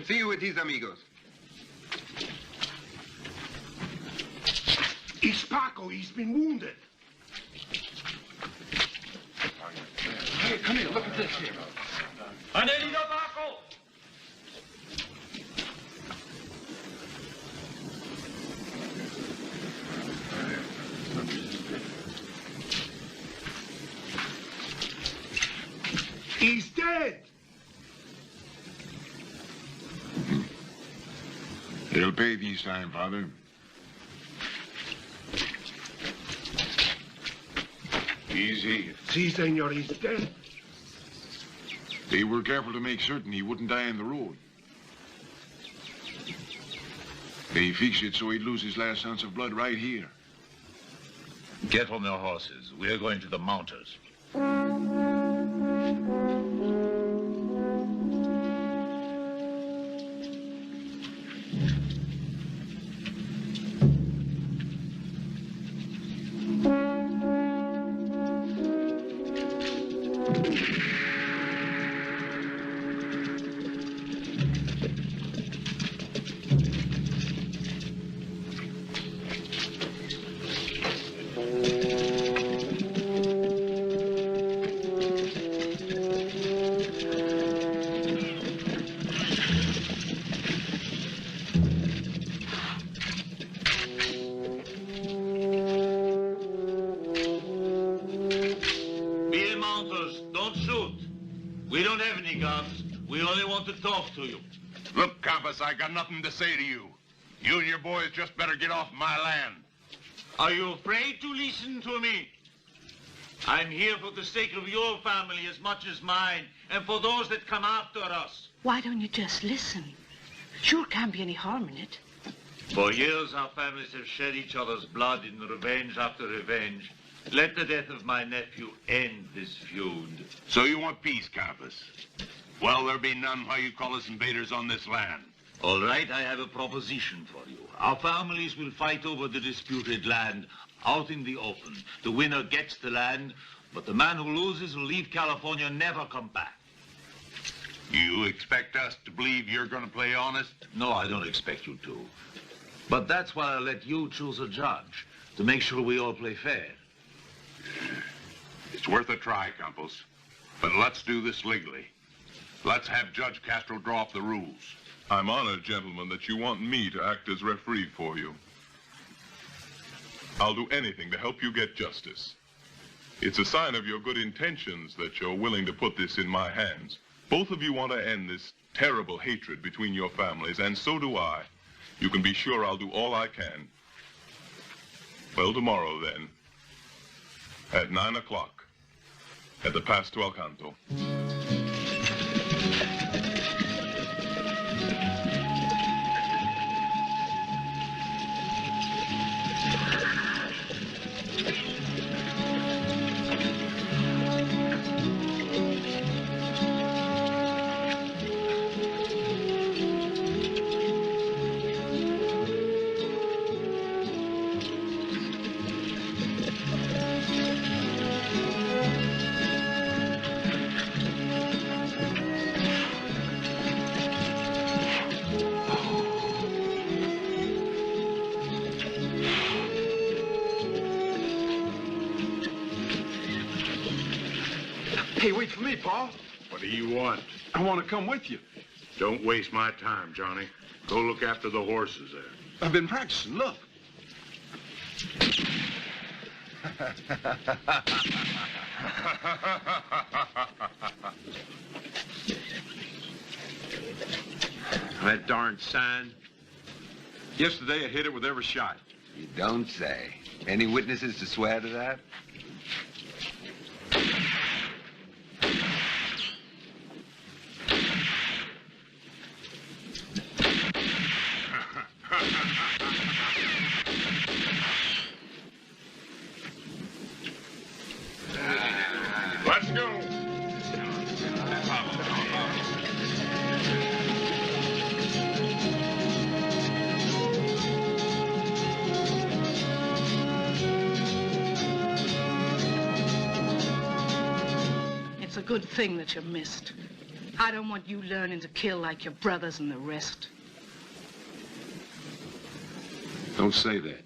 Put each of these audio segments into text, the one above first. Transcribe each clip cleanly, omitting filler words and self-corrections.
See you with his amigos. It's Paco. He's been wounded. Hey, come here. Look at this here. Anelito Paco! He's dead. It'll pay this time, Father. Easy. Si, senor, he's dead. They were careful to make certain he wouldn't die on the road. They fixed it so he'd lose his last ounce of blood right here. Get on your horses. We're going to the Mounters. Talk to you. Look, Compass, I got nothing to say to you. You and your boys just better get off my land. Are you afraid to listen to me? I'm here for the sake of your family as much as mine, and for those that come after us. Why don't you just listen? Sure can't be any harm in it. For years, our families have shed each other's blood in revenge after revenge. Let the death of my nephew end this feud. So you want peace, Countess? Well, there be none while you call us invaders on this land. All right, I have a proposition for you. Our families will fight over the disputed land out in the open. The winner gets the land, but the man who loses will leave California and never come back. You expect us to believe you're going to play honest? No, I don't expect you to. But that's why I'll let you choose a judge, to make sure we all play fair. It's worth a try, Campos. But let's do this legally. Let's have Judge Castro draw up the rules. I'm honored, gentlemen, that you want me to act as referee for you. I'll do anything to help you get justice. It's a sign of your good intentions that you're willing to put this in my hands. Both of you want to end this terrible hatred between your families, and so do I. You can be sure I'll do all I can. Well, tomorrow, then, at 9 o'clock, at the Pasto al Canto. Hey, wait for me, Paul. What do you want? I want to come with you. Don't waste my time, Johnny. Go look after the horses there. I've been practicing, look. That darn sign. Yesterday, I hit it with every shot. You don't say. Any witnesses to swear to that? Let's go. It's a good thing that you missed. I don't want you learning to kill like your brothers and the rest. Don't say that.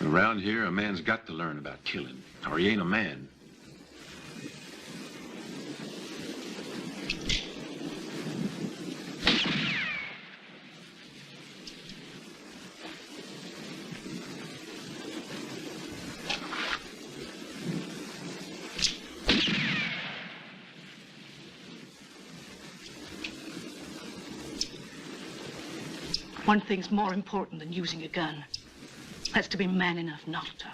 Around here, a man's got to learn about killing, or he ain't a man. One thing's more important than using a gun. That's to be man enough not to.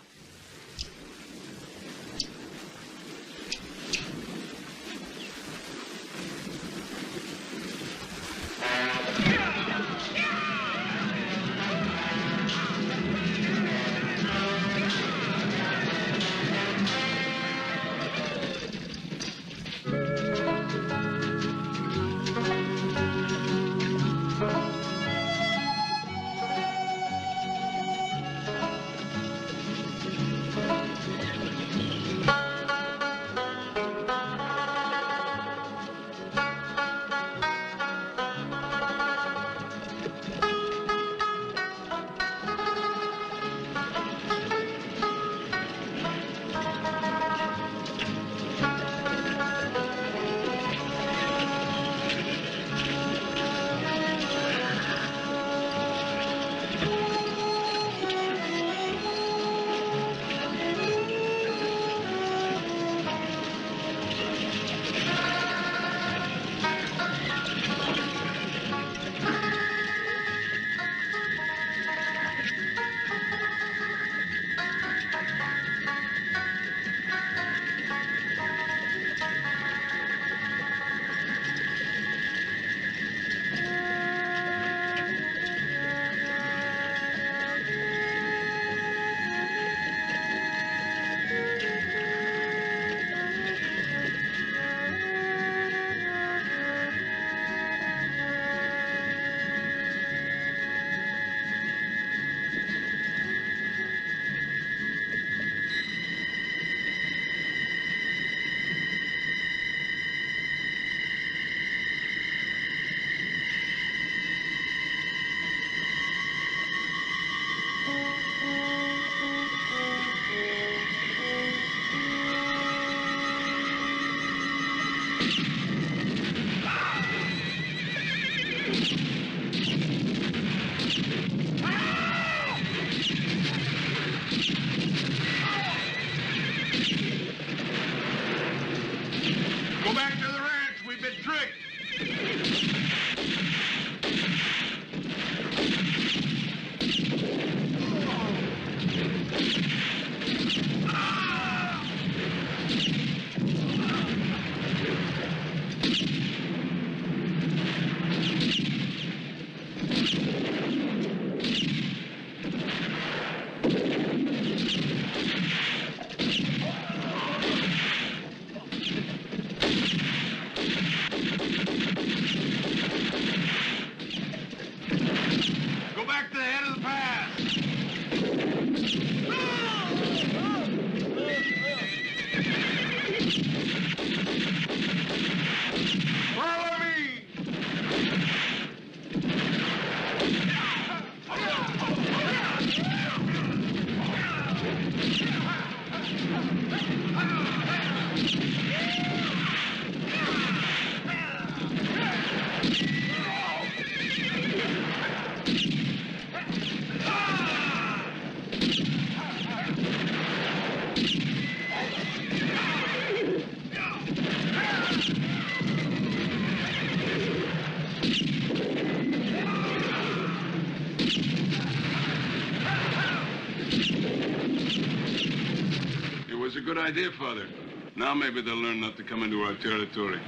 good idea, Father. Now maybe they'll learn not to come into our territory.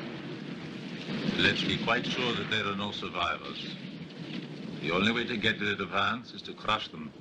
Let's be quite sure that there are no survivors. The only way to get rid of Hans is to crush them.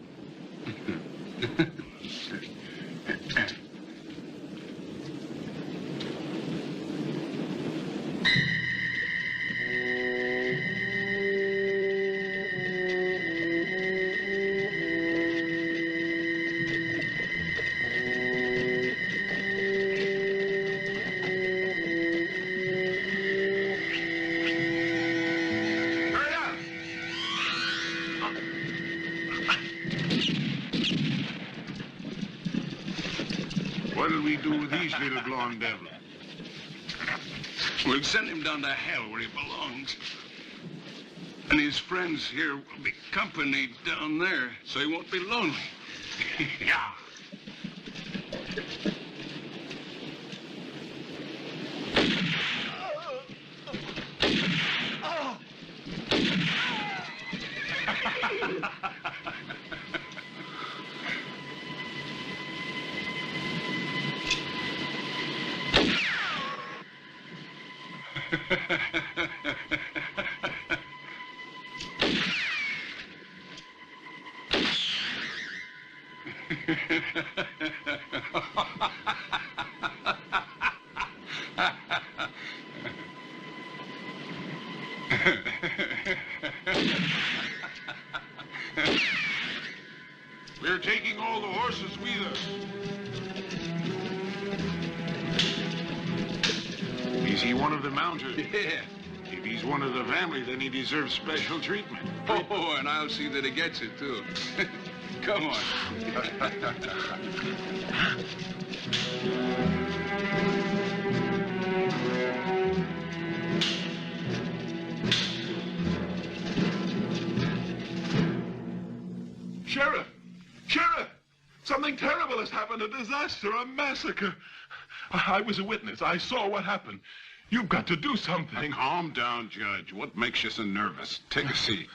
What'll we do with these little blonde devils? We'll send him down to hell where he belongs. And his friends here will be company down there, so he won't be lonely. Yeah. We're taking all the horses with us. Is he one of the mounters? Yeah. If he's one of the family, then he deserves special treatment. Oh, and I'll see that he gets it, too. Come on. Sheriff! Sheriff! Something terrible has happened, a disaster, a massacre. I was a witness. I saw what happened. You've got to do something. Calm down, Judge. What makes you so nervous? Take a seat.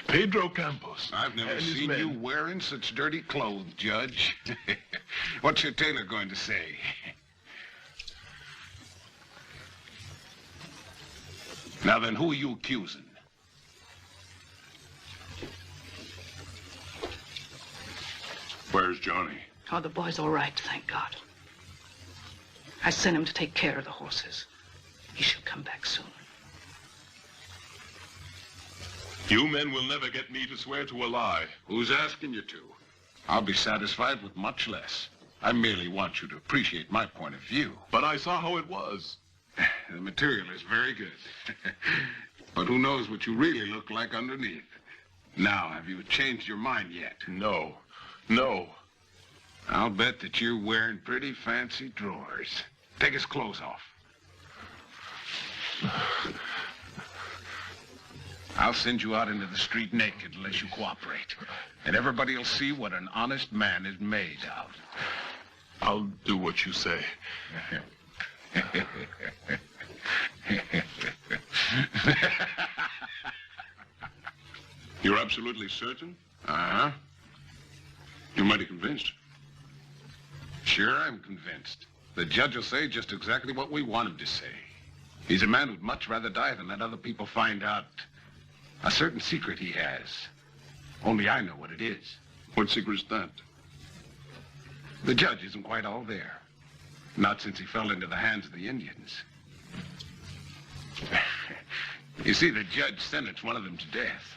Pedro Campos. I've never and his seen men. you wearing such dirty clothes, Judge. What's your tailor going to say? Now then, who are you accusing? Where's Johnny? Oh, the boy's all right, thank God. I sent him to take care of the horses. He should come back soon. You men will never get me to swear to a lie. Who's asking you to? I'll be satisfied with much less. I merely want you to appreciate my point of view. But I saw how it was. The material is very good. But who knows what you really look like underneath? Now, have you changed your mind yet? No. No. I'll bet that you're wearing pretty fancy drawers. Take his clothes off. I'll send you out into the street naked unless you cooperate. And everybody will see what an honest man is made of. I'll do what you say. You're absolutely certain? Uh-huh. You're mighty convinced. Sure, I'm convinced. The judge will say just exactly what we want him to say. He's a man who'd much rather die than let other people find out a certain secret he has. Only I know what it is. What secret's that? The judge isn't quite all there. Not since he fell into the hands of the Indians. You see, the judge sentenced one of them to death.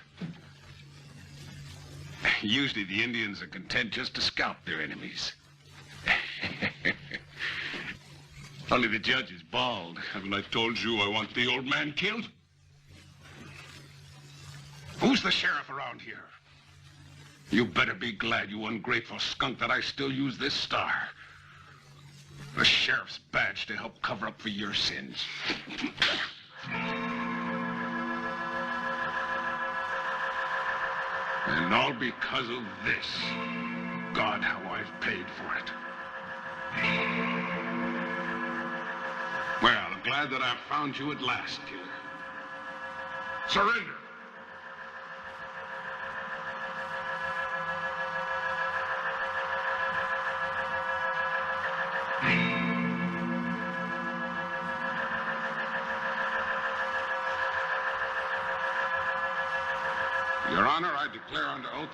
Usually the Indians are content just to scalp their enemies. Only the judge is bald. Haven't I told you I want the old man killed? Who's the sheriff around here? You better be glad, you ungrateful skunk, that I still use this star. The sheriff's badge to help cover up for your sins. And all because of this. God, how I've paid for it. Well, I'm glad that I've found you at last, killer. Surrender.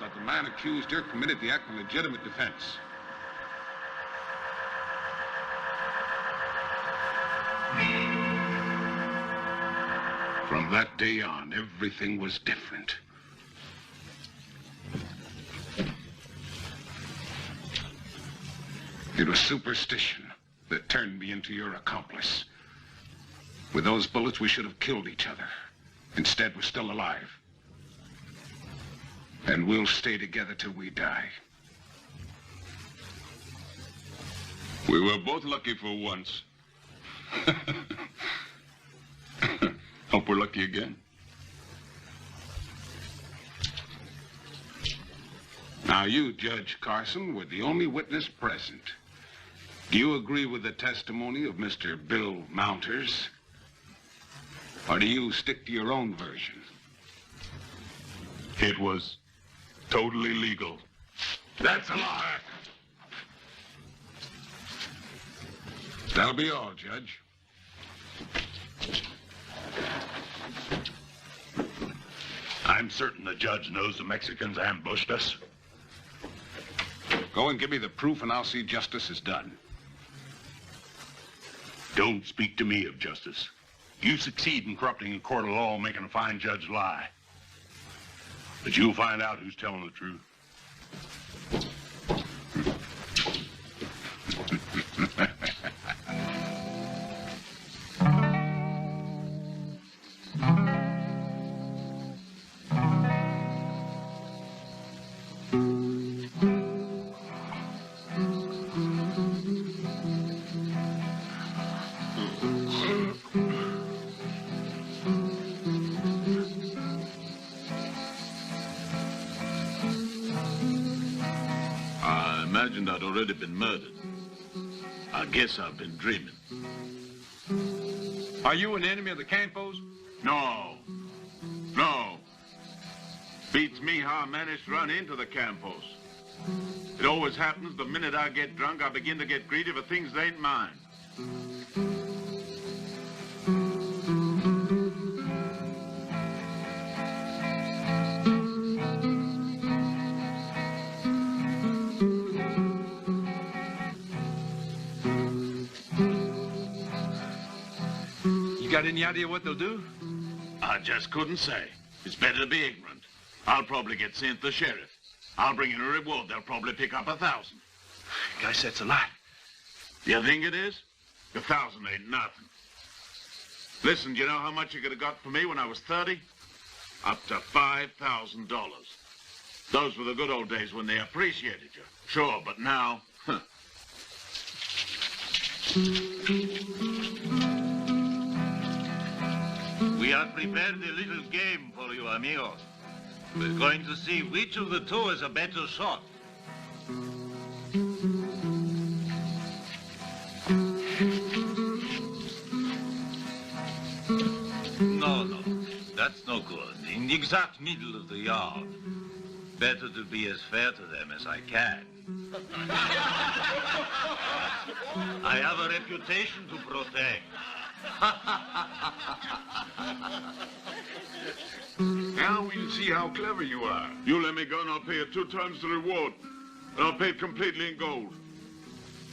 that the man accused here committed the act in legitimate defense. From that day on, everything was different. It was superstition that turned me into your accomplice. With those bullets, we should have killed each other. Instead, we're still alive. And we'll stay together till we die. We were both lucky for once. Hope we're lucky again. Now, you, Judge Carson, were the only witness present. Do you agree with the testimony of Mr. Bill Mounters? Or do you stick to your own version? It was totally legal. That's a lie. That'll be all, Judge. I'm certain the judge knows the Mexicans ambushed us. Go and give me the proof, and I'll see justice is done. Don't speak to me of justice. You succeed in corrupting a court of law, making a fine judge lie. But you'll find out who's telling the truth. I'd already been murdered. I guess I've been dreaming. Are you an enemy of the Campos? No. No. Beats me how I managed to run into the Campos. It always happens the minute I get drunk, I begin to get greedy for things that ain't mine. Got any idea what they'll do? I just couldn't say. It's better to be ignorant. I'll probably get sent to the sheriff. I'll bring in a reward. They'll probably pick up 1,000. Guy, that's a lot. You think it is? 1,000 ain't nothing. Listen, do you know how much you could have got for me when I was 30? Up to $5,000. Those were the good old days when they appreciated you. Sure, but now, huh. We have prepared a little game for you, amigos. We're going to see which of the two is a better shot. No, that's no good. In the exact middle of the yard. Better to be as fair to them as I can. I have a reputation to protect. Now we'll see how clever you are. You let me go and I'll pay you 2 times the reward. And I'll pay it completely in gold.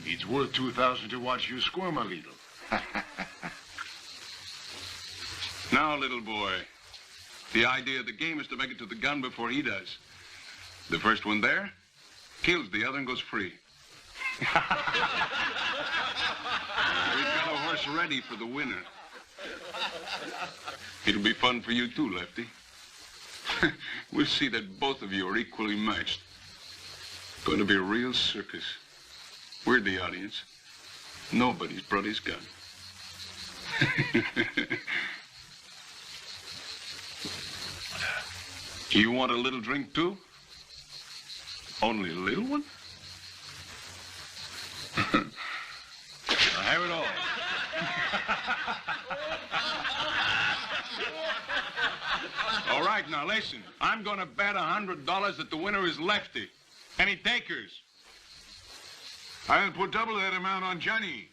It's worth 2,000 to watch you squirm a little. Now, little boy, the idea of the game is to make it to the gun before he does. The first one there kills the other and goes free. We've got a horse ready for the winner. It'll be fun for you too, Lefty. We'll see that both of you are equally matched. Going to be a real circus. We're the audience. Nobody's brought his gun. You want a little drink too? Only a little one? I'll have it all. All right, now listen. I'm going to bet $100 that the winner is Lefty. Any takers? I'll put double that amount on Johnny.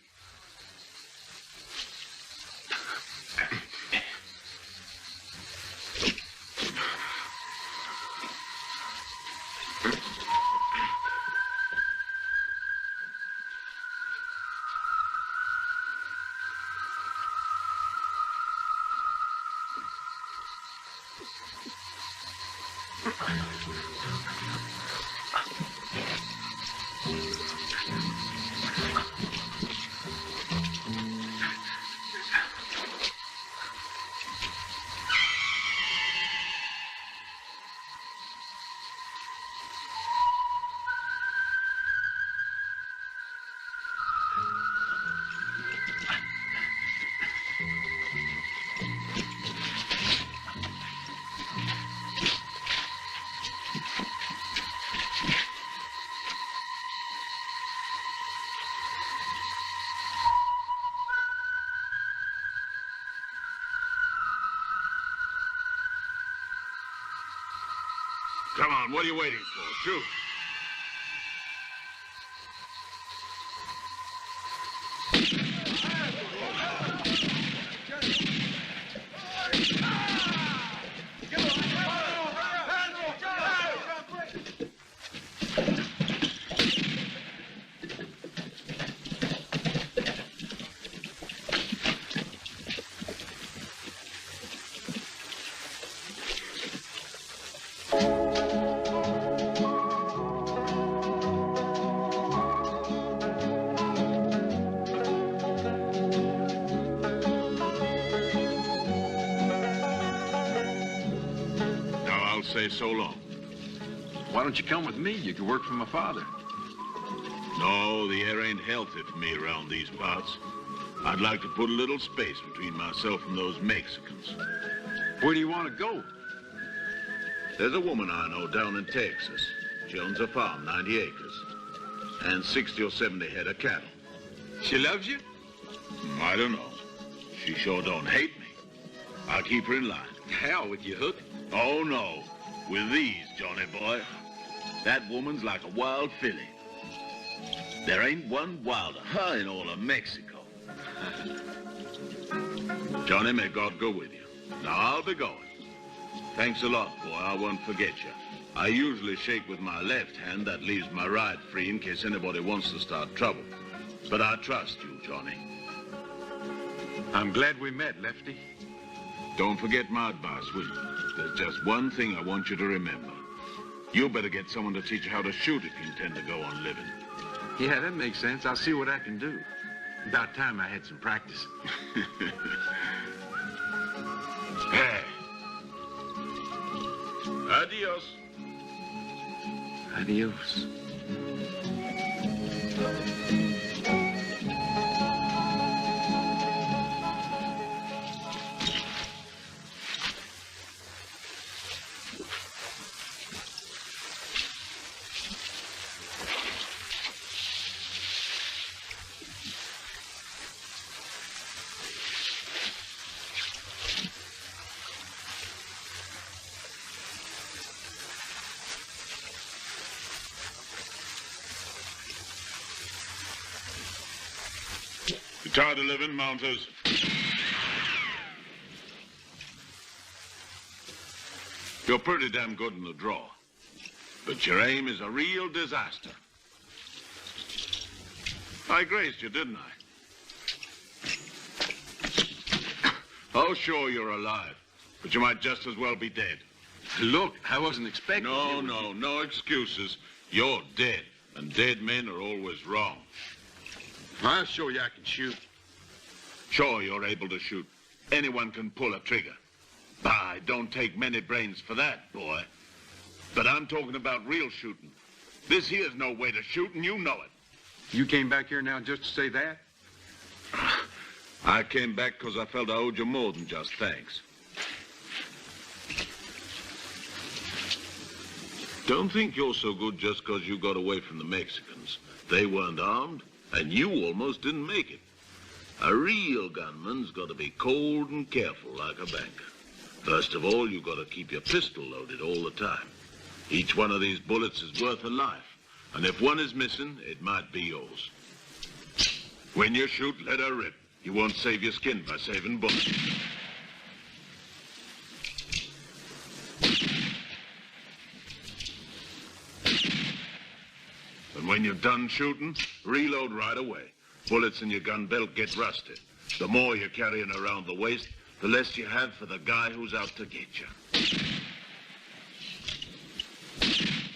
on, what are you waiting for? Shoot. Say so long. Why don't you come with me? You can work for my father. No, the air ain't healthy for me around these parts. I'd like to put a little space between myself and those Mexicans. Where do you want to go? There's a woman I know down in Texas. She owns a farm, 90 acres, and 60 or 70 head of cattle. She loves you? I don't know. She sure don't hate me. I'll keep her in line. Hell with you, Hook. Oh, no. With these, Johnny boy. That woman's like a wild filly. There ain't one wilder in all of Mexico. Johnny, may God go with you. Now, I'll be going. Thanks a lot, boy. I won't forget you. I usually shake with my left hand. That leaves my right free in case anybody wants to start trouble. But I trust you, Johnny. I'm glad we met, Lefty. Don't forget my advice, will you? There's just one thing I want you to remember. You better get someone to teach you how to shoot if you intend to go on living. Yeah, that makes sense. I'll see what I can do. About time I had some practice. Hey. Adios. Adios. Tired of living, Mounters? You're pretty damn good in the draw, but your aim is a real disaster. I grazed you, didn't I? Oh, sure, you're alive, but you might just as well be dead. Look, I wasn't expecting you. No excuses. You're dead, and dead men are always wrong. I'll show you I can shoot. Sure, you're able to shoot. Anyone can pull a trigger. Bah, don't take many brains for that, boy. But I'm talking about real shooting. This here's no way to shoot, and you know it. You came back here now just to say that? I came back because I felt I owed you more than just thanks. Don't think you're so good just because you got away from the Mexicans. They weren't armed. And you almost didn't make it. A real gunman's got to be cold and careful like a banker. First of all, you've got to keep your pistol loaded all the time. Each one of these bullets is worth a life. And if one is missing, it might be yours. When you shoot, let her rip. You won't save your skin by saving bullets. And when you're done shooting, reload right away. Bullets in your gun belt get rusted. The more you're carrying around the waist, the less you have for the guy who's out to get you.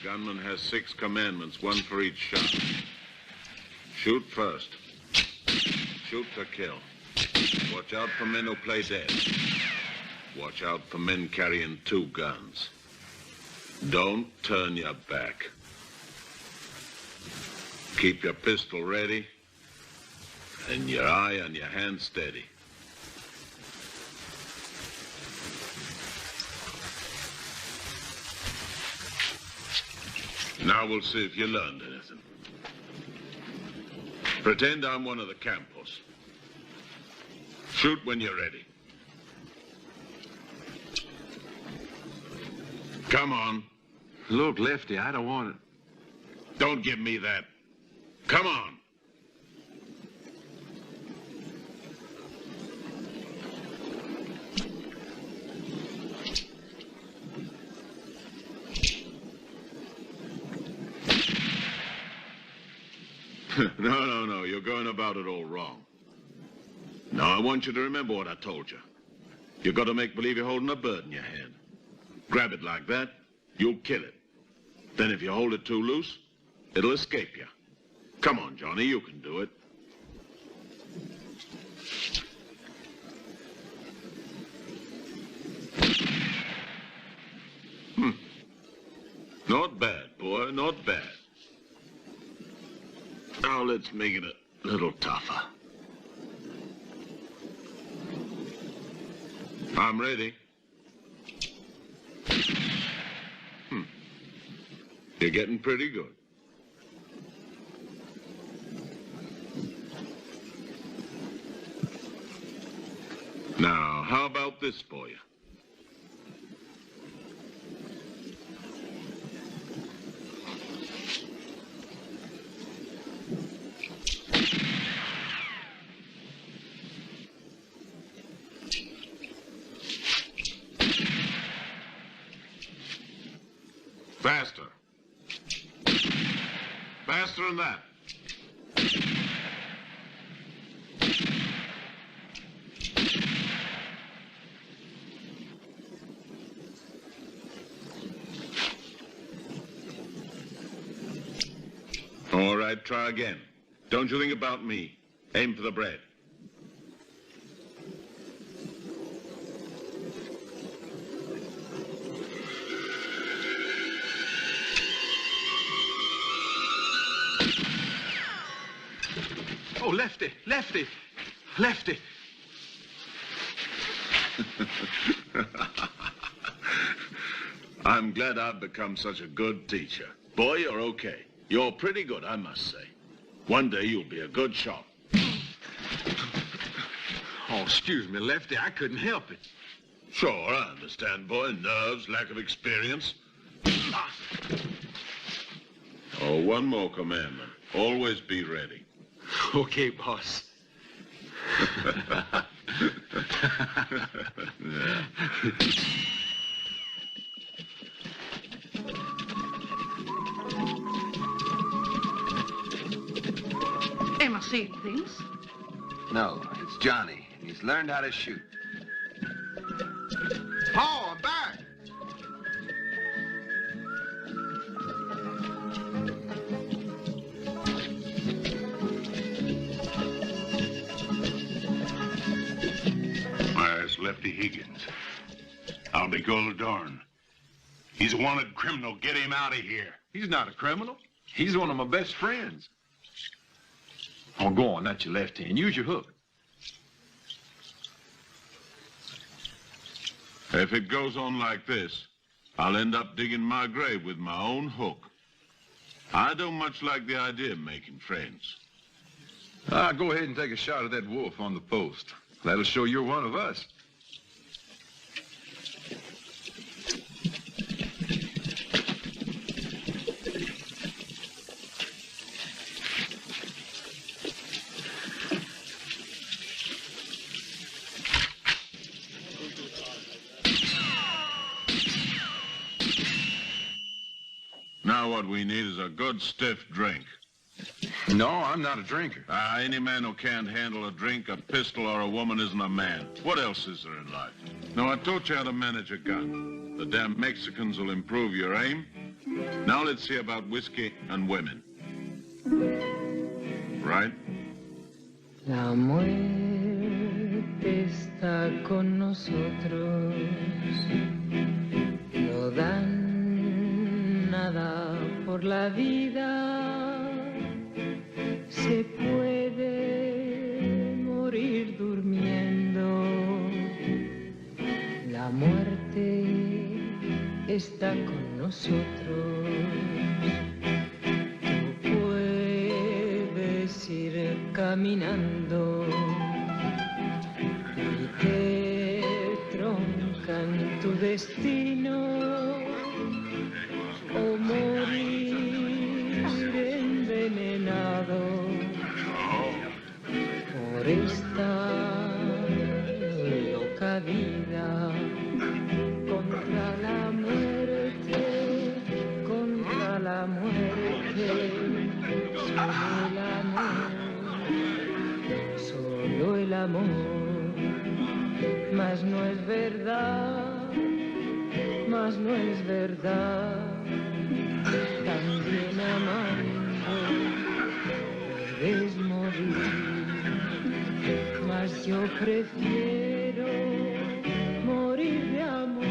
Gunman has 6 commandments, 1 for each shot. Shoot first. Shoot to kill. Watch out for men who play dead. Watch out for men carrying 2 guns. Don't turn your back. Keep your pistol ready and your eye on your hand steady. Now we'll see if you learned anything. Pretend I'm one of the campos. Shoot when you're ready. Come on. Look, Lefty, I don't want it. Don't give me that. Come on. No, you're going about it all wrong. Now, I want you to remember what I told you. You've got to make believe you're holding a bird in your hand. Grab it like that, you'll kill it. Then if you hold it too loose, it'll escape you. Come on, Johnny, you can do it. Not bad, boy, not bad. Now let's make it a little tougher. I'm ready. You're getting pretty good. Now, how about this for you? Faster. Faster than that. All right, try again. Don't you think about me. Aim for the bread. Oh, Lefty, Lefty, Lefty. I'm glad I've become such a good teacher. Boy, you're okay. You're pretty good, I must say. One day you'll be a good shot. Oh, excuse me, Lefty, I couldn't help it. Sure, I understand, boy. Nerves, lack of experience. Oh, one more commandment. Always be ready. Okay, boss. Am I seeing things? No, it's Johnny. He's learned how to shoot. Paul, I'm back. There's Lefty Higgins. I'll be gold darn. He's a wanted criminal. Get him out of here. He's not a criminal. He's one of my best friends. Oh, go on, that's your left hand. Use your hook. If it goes on like this, I'll end up digging my grave with my own hook. I don't much like the idea of making friends. Go ahead and take a shot at that wolf on the post. That'll show you're one of us. Now what we need is a good stiff drink. No, I'm not a drinker. Any man who can't handle a drink, a pistol, or a woman isn't a man. What else is there in life? Now, I taught you how to manage a gun. The damn Mexicans will improve your aim. Now let's see about whiskey and women. Right? La muerte está con nosotros. No dan nada por la vida. Se puede morir durmiendo. La muerte está con nosotros. Tú puedes ir caminando y te troncan tu destino. O por esta loca vida, contra la muerte, contra la muerte, solo el amor, mas no es verdad, mas no es verdad, también amando puedes morir, mas yo prefiero morir de amor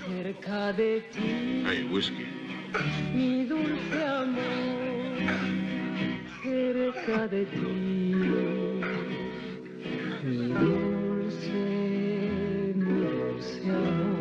cerca de ti. Hey, whiskey. Mi dulce amor, cerca de ti. Mi dulce amor.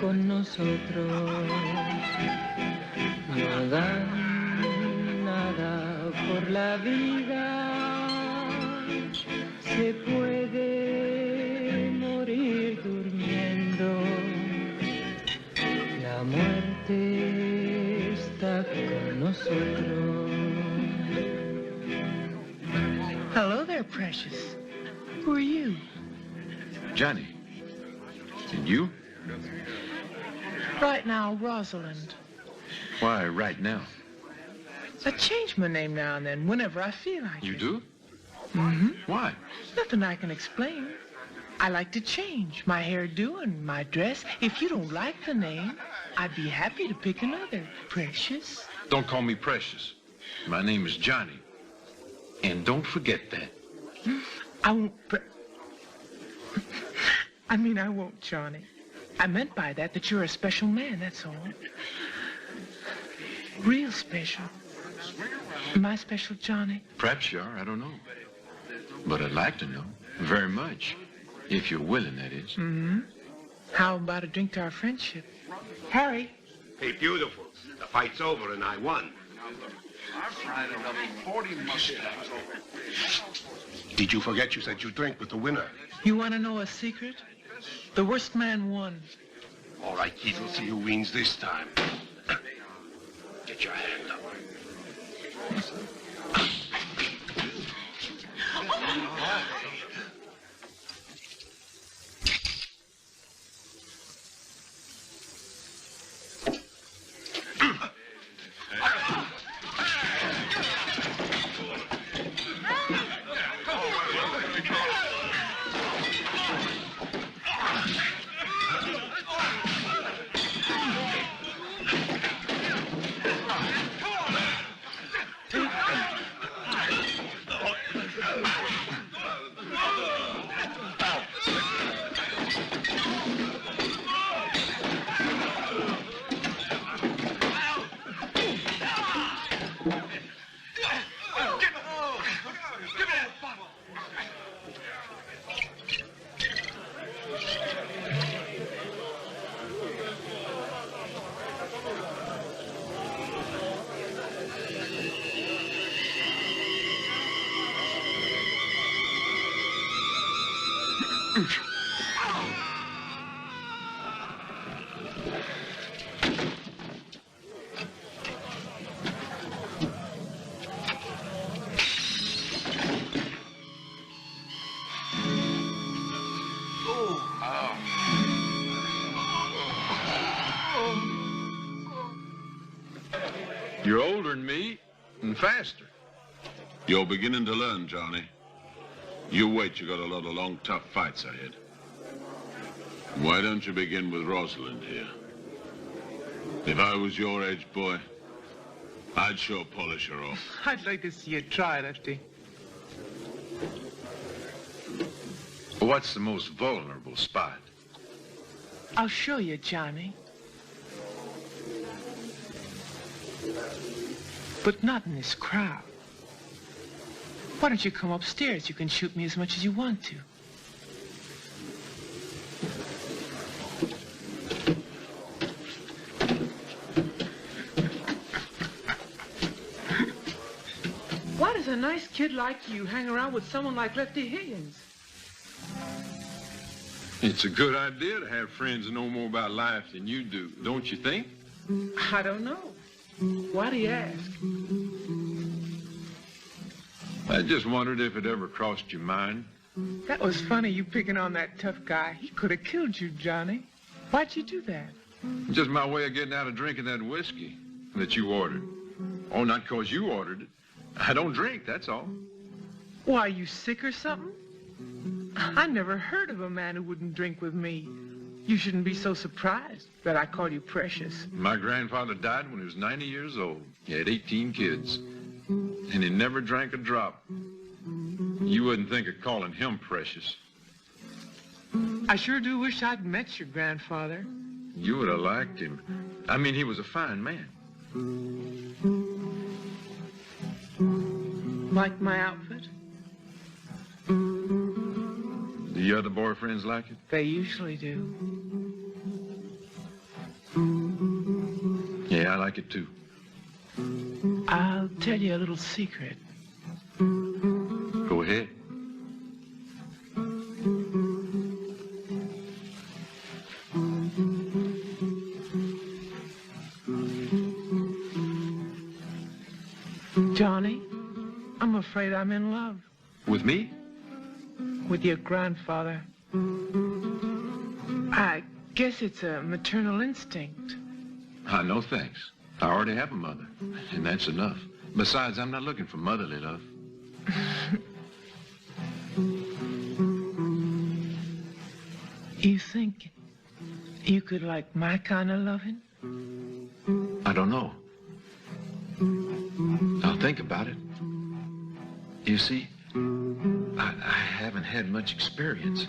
Con nosotros no dan nada por la vida, se puede morir durmiendo, la muerte está con nosotros. Hello there, precious. Who are you? Johnny. And you? Right now, Rosalind. Why right now? I change my name now and then, whenever I feel like it. You do? Mm-hmm. Why? Nothing I can explain. I like to change my hairdo and my dress. If you don't like the name, I'd be happy to pick another. Precious. Don't call me Precious. My name is Johnny. And don't forget that. I won't... I won't, Johnny. I meant by that you're a special man, that's all. Real special. Am I special, Johnny? Perhaps you are, I don't know. But I'd like to know, very much. If you're willing, that is. Mm-hmm. How about a drink to our friendship? Harry? Hey, beautiful. The fight's over and I won. Did you forget you said you drink with the winner? You want to know a secret? The worst man won. All right, Keith, we'll see who wins this time. Get your hand up. You're older than me and faster. You're beginning to learn, Johnny. You wait, you got a lot of long, tough fights ahead. Why don't you begin with Rosalind here? If I was your age, boy, I'd sure polish her off. I'd like to see you try, Lefty. What's the most vulnerable spot? I'll show you, Johnny. But not in this crowd. Why don't you come upstairs? You can shoot me as much as you want to. Why does a nice kid like you hang around with someone like Lefty Higgins? It's a good idea to have friends that know more about life than you do, don't you think? I don't know. Why do you ask? I just wondered if it ever crossed your mind. That was funny, you picking on that tough guy. He could have killed you, Johnny. Why'd you do that? Just my way of getting out of drinking that whiskey that you ordered. Oh, not because you ordered it. I don't drink, that's all. Why, are you sick or something? I never heard of a man who wouldn't drink with me. You shouldn't be so surprised that I call you precious. My grandfather died when he was 90 years old. He had 18 kids. And he never drank a drop. You wouldn't think of calling him precious. I sure do wish I'd met your grandfather. You would have liked him. I mean, he was a fine man. Like my outfit? Do your other boyfriends like it? They usually do. Yeah, I like it too. I'll tell you a little secret. Go ahead. Johnny, I'm afraid I'm in love. With me? With your grandfather. I guess it's a maternal instinct. No thanks. I already have a mother, and that's enough. Besides, I'm not looking for motherly love. You think you could like my kind of loving? I don't know. I'll think about it. You see, I haven't had much experience.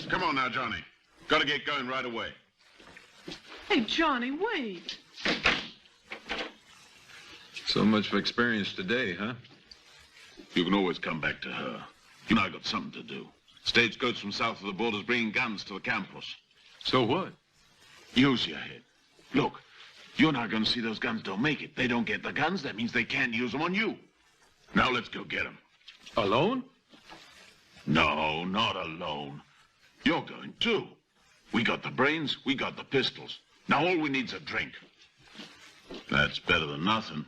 Come on now, Johnny. Gotta get going right away. Hey, Johnny, wait. So much for experience today, huh? You can always come back to her. You know I got something to do. Stagecoach from south of the border's bringing guns to the campus. So what? Use your head. Look, you're not going to see those guns don't make it. They don't get the guns. That means they can't use them on you. Now let's go get them. Alone? No, not alone. You're going too. We got the brains, we got the pistols. Now all we need's a drink. That's better than nothing.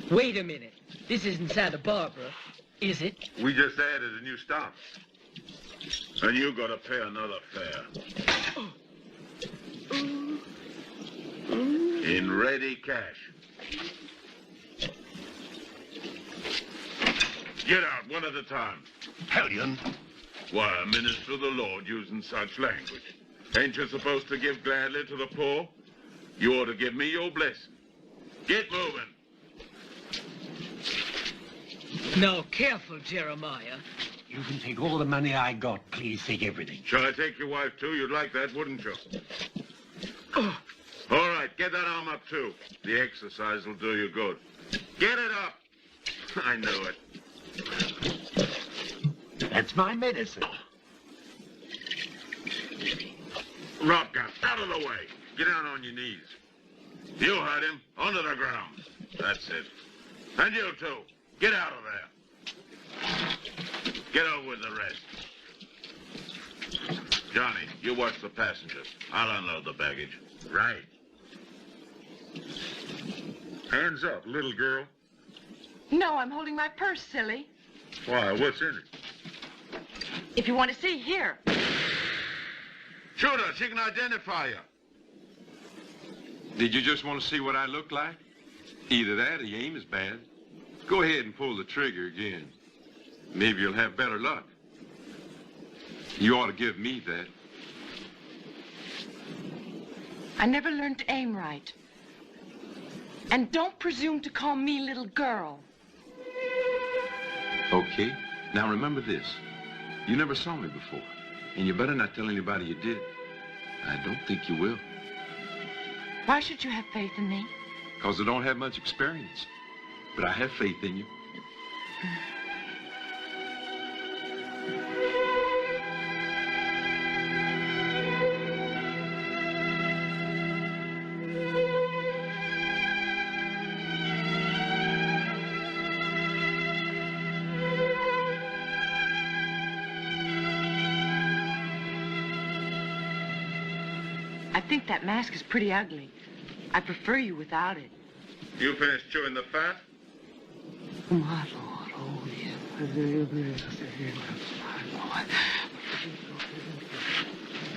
Wait a minute. This isn't Santa Barbara, is it? We just added a new stop. And you gotta pay another fare. In ready cash. Get out, one at a time. Hellion. Why, a minister of the Lord using such language. Ain't you supposed to give gladly to the poor? You ought to give me your blessing. Get moving. No, careful, Jeremiah. You can take all the money I got. Please take everything. Shall I take your wife, too? You'd like that, wouldn't you? Oh. All right, get that arm up, too. The exercise will do you good. Get it up. I knew it. That's my medicine. Robgun, out of the way. Get down on your knees. You heard him. Onto the ground. That's it. And you, too. Get out of there. Get over with the rest. Johnny, you watch the passengers. I'll unload the baggage. Right. Hands up, little girl. No, I'm holding my purse, silly. Why, what's in it? If you want to see, here. Shoot her, she can identify you. Did you just want to see what I look like? Either that or your aim is bad. Go ahead and pull the trigger again. Maybe you'll have better luck. You ought to give me that. I never learned to aim right. And don't presume to call me little girl. Okay. Now remember this. You never saw me before. And you better not tell anybody you did. I don't think you will. Why should you have faith in me? Because I don't have much experience. But I have faith in you. I think that mask is pretty ugly. I prefer you without it. You finished chewing the fat? My Lord, oh yeah.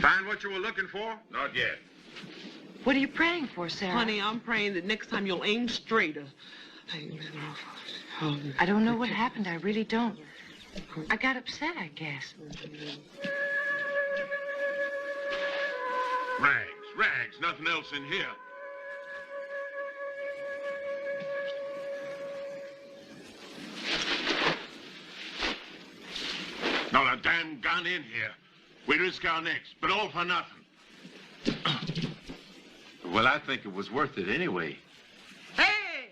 Find what you were looking for? Not yet. What are you praying for, Sarah? Honey, I'm praying that next time you'll aim straighter. I don't know what happened. I really don't. I got upset, I guess. Rags, nothing else in here. Not a damn gun in here. We risk our necks, but all for nothing. Well, I think it was worth it anyway. Hey!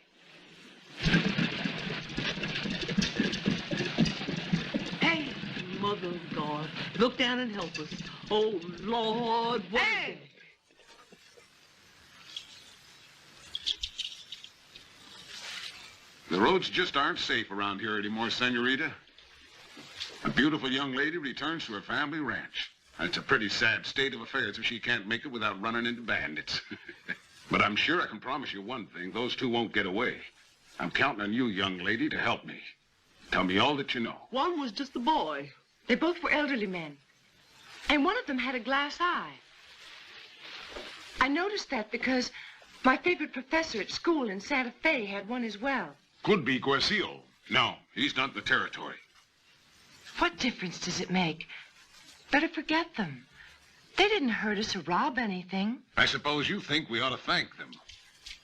Hey! Mother of God, look down and help us. Oh, Lord, what Hey! The roads just aren't safe around here anymore, Senorita. A beautiful young lady returns to her family ranch. It's a pretty sad state of affairs if she can't make it without running into bandits. But I'm sure I can promise you one thing. Those two won't get away. I'm counting on you, young lady, to help me. Tell me all that you know. One was just a boy. They both were elderly men. And one of them had a glass eye. I noticed that because my favorite professor at school in Santa Fe had one as well. Could be Guercio. No, he's not in the territory. What difference does it make? Better forget them. They didn't hurt us or rob anything. I suppose you think we ought to thank them.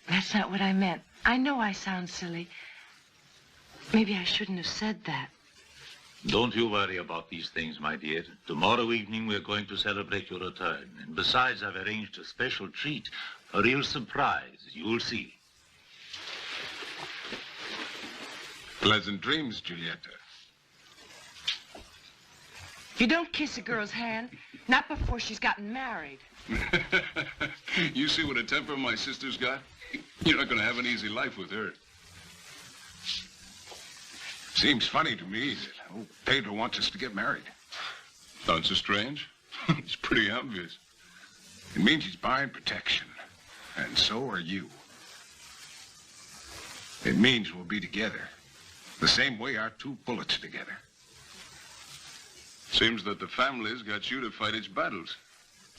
That's not what I meant. I know I sound silly. Maybe I shouldn't have said that. Don't you worry about these things, my dear. Tomorrow evening we're going to celebrate your return. And besides, I've arranged a special treat, a real surprise. You'll see. Pleasant dreams, Julieta. You don't kiss a girl's hand, not before she's gotten married. You see what a temper my sister's got? You're not going to have an easy life with her. Seems funny to me that old Pedro wants us to get married. Not so strange. It's pretty obvious. It means he's buying protection. And so are you. It means we'll be together. The same way our two bullets together. Seems that the family's got you to fight its battles.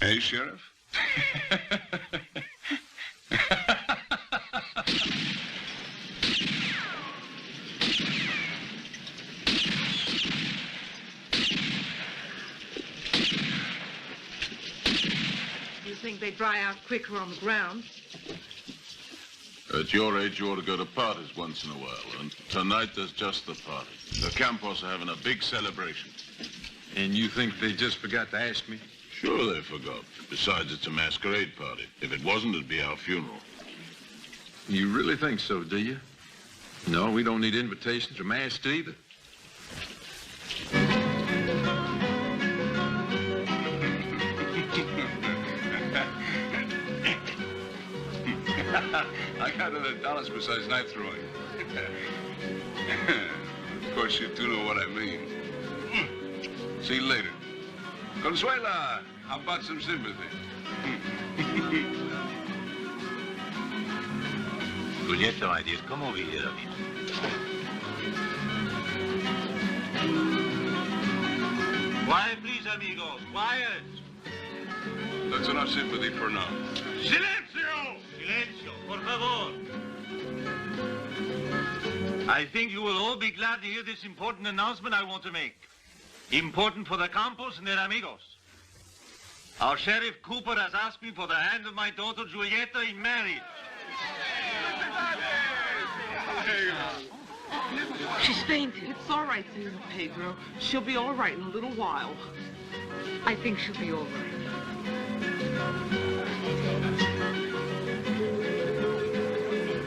Eh, Sheriff? You think they dry out quicker on the ground? At your age, you ought to go to parties once in a while, and tonight there's just the party. The Campos are having a big celebration. And you think they just forgot to ask me? Sure they forgot. Besides, it's a masquerade party. If it wasn't, it'd be our funeral. You really think so, do you? No, we don't need invitations or masks either. I got $100 besides knife throwing. Of course, you do know what I mean. See you later. Consuela, how about some sympathy? Julieta, my dear, come over here a minute. Quiet, please, amigos. Quiet. That's enough sympathy for now. Silencio! Silencio, por favor. I think you will all be glad to hear this important announcement I want to make. Important for the Campos and their amigos. Our Sheriff Cooper has asked me for the hand of my daughter Julieta in marriage. She's fainted. It's all right, Senor Pedro. She'll be all right in a little while. I think she'll be all right.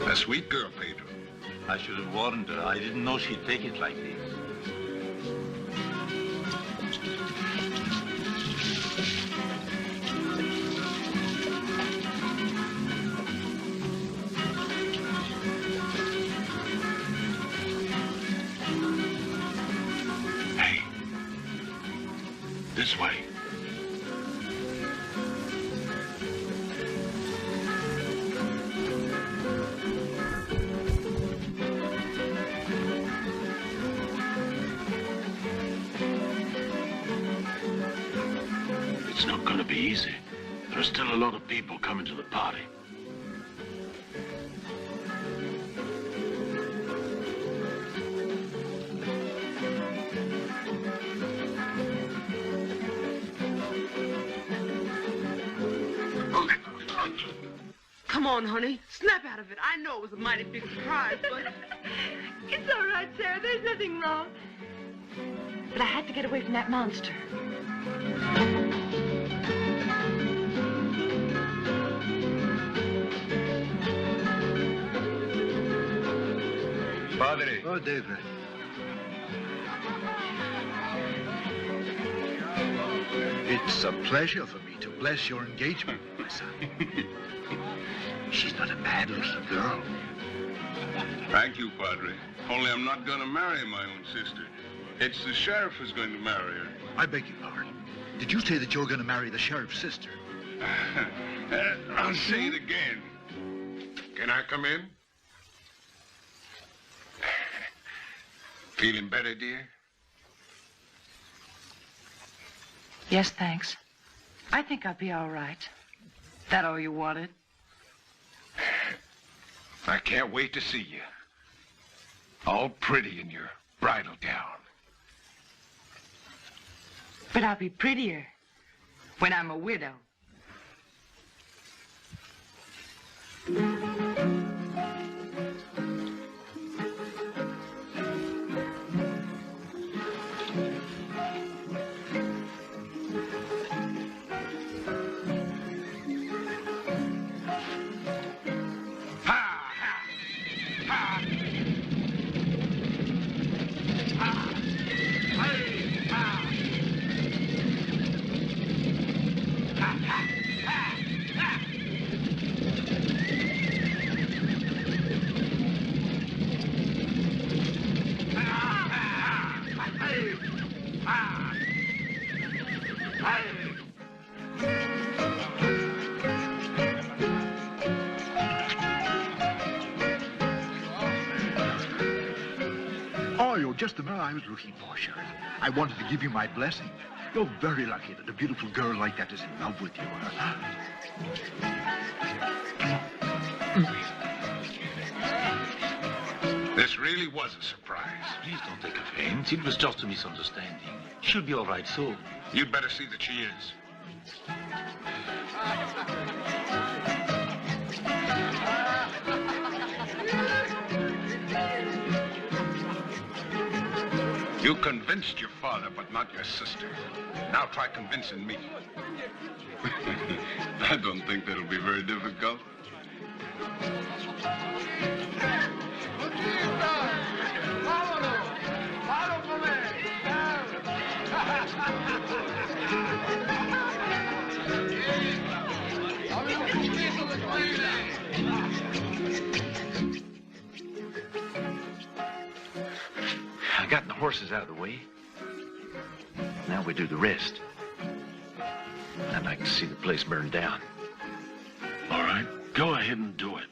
A sweet girl, Pedro. I should have warned her. I didn't know she'd take it like this. Hey, this way. It's not going to be easy. There are still a lot of people coming to the party. Come on, honey. Snap out of it. I know it was a mighty big surprise, but... It's all right, Sarah. There's nothing wrong. But I had to get away from that monster. Padre. Oh, David. It's a pleasure for me to bless your engagement, my son. She's not a bad-looking girl. Thank you, Padre. Only I'm not going to marry my own sister. It's the sheriff who's going to marry her. I beg your pardon. Did you say that you're going to marry the sheriff's sister? I'll say it again. Can I come in? Feeling better, dear? Yes, thanks. I think I'll be all right. That all you wanted? I can't wait to see you. All pretty in your bridal gown. But I'll be prettier when I'm a widow. Oh, you're just the man I was looking for, Sheriff. I wanted to give you my blessing. You're very lucky that a beautiful girl like that is in love with you. This really was a surprise. Please don't take offense. It was just a misunderstanding. She'll be all right soon. You'd better see that she is. You convinced your father, but not your sister. Now try convincing me. I don't think that'll be very difficult. I've gotten the horses out of the way. Now we do the rest. I'd like to see the place burned down. All right, go ahead and do it.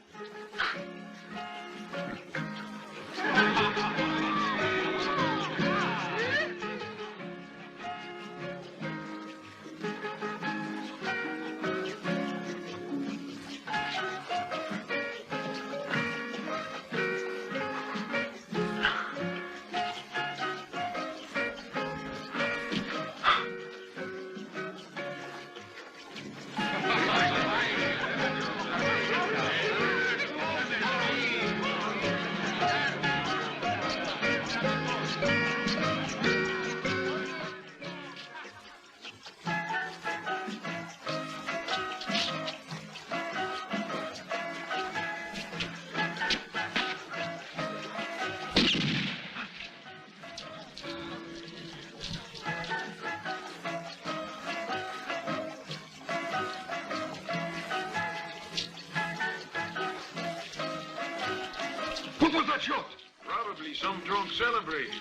What was that shot? Probably some drunk celebration.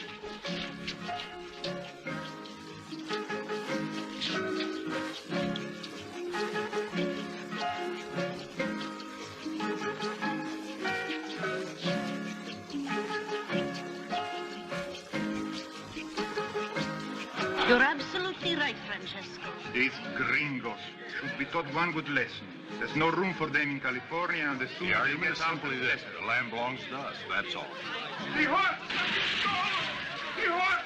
You're absolutely right, Francesco. These gringos should be taught one good lesson. There's no room for them in California, and the sooner The they argument get is simply out, this. The land belongs to us, that's all. The horse! The horse!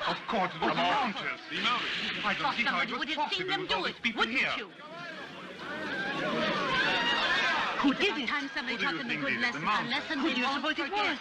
Of course, it was the Countess. I don't see how it was possible with all these people here. Who did it? Time somebody Who do you taught them a think good did it? The lesson, mouse? a lesson Who they do you won't suppose it forget.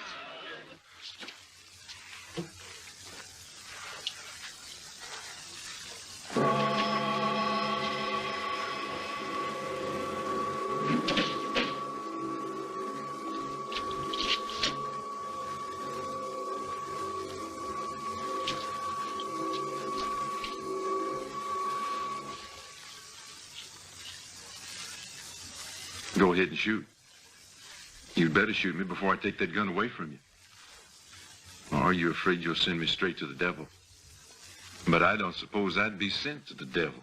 Go ahead and shoot. You'd better shoot me before I take that gun away from you. Or are you afraid you'll send me straight to the devil? But I don't suppose I'd be sent to the devil.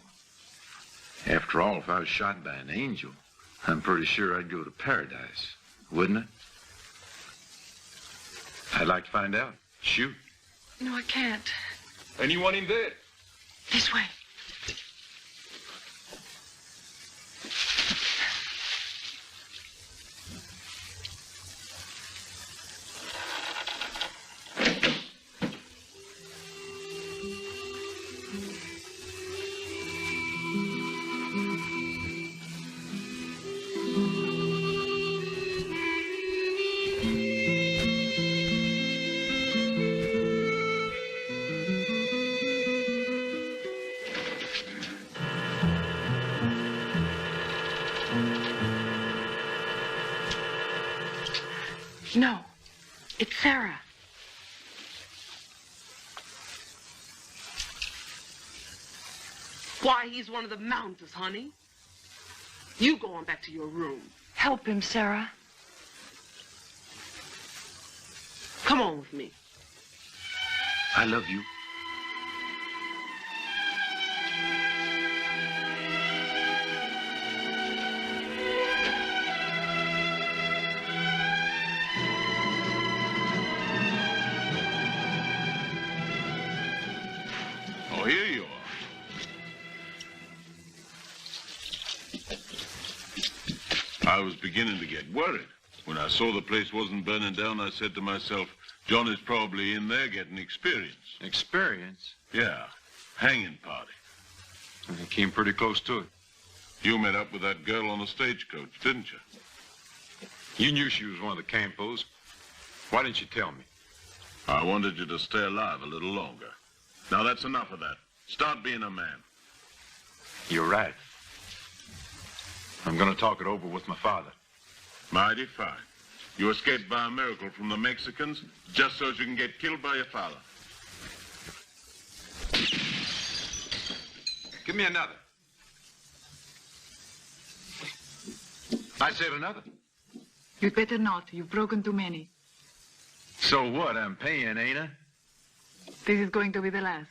After all, if I was shot by an angel, I'm pretty sure I'd go to paradise, wouldn't I? I'd like to find out. Shoot. No, I can't. Anyone in there? This way. No, it's Sarah. Why, he's one of the Mounters, honey. You go on back to your room. Help him, Sarah. Come on with me. I love you. Oh, here you are. I was beginning to get worried. When I saw the place wasn't burning down, I said to myself, Johnny's probably in there getting experience. Experience? Yeah, hanging party. He came pretty close to it. You met up with that girl on the stagecoach, didn't you? You knew she was one of the Campos. Why didn't you tell me? I wanted you to stay alive a little longer. Now that's enough of that. Start being a man. You're right. I'm going to talk it over with my father. Mighty fine. You escaped by a miracle from the Mexicans just so as you can get killed by your father. Give me another. I said another. You'd better not. You've broken too many. So what? I'm paying, ain't I? This is going to be the last.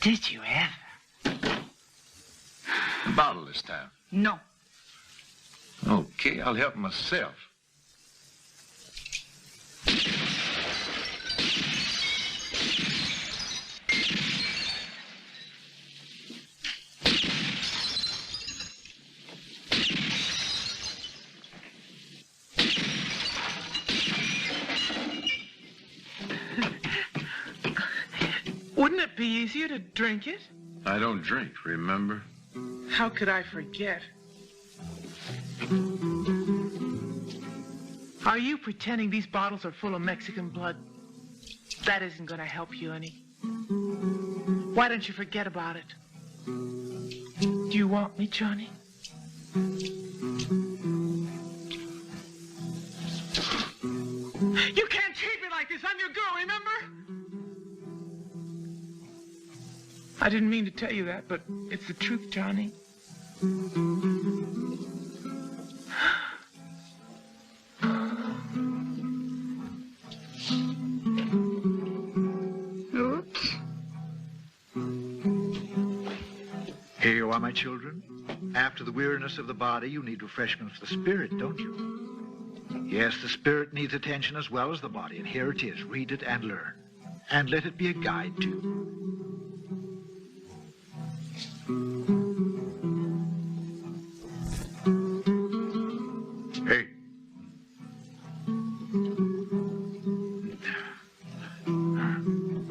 Did you ever? A bottle this time. No. Okay, I'll help myself. Wouldn't it be easier to drink it? I don't drink, remember? How could I forget? Are you pretending these bottles are full of Mexican blood? That isn't going to help you any. Why don't you forget about it? Do you want me, Johnny? You can't treat me like this. I'm your girl, remember? I didn't mean to tell you that, but it's the truth, Johnny. Oops. Here you are, my children. After the weariness of the body, you need refreshment for the spirit, don't you? Yes, the spirit needs attention as well as the body, and here it is. Read it and learn. And let it be a guide, too. Hey.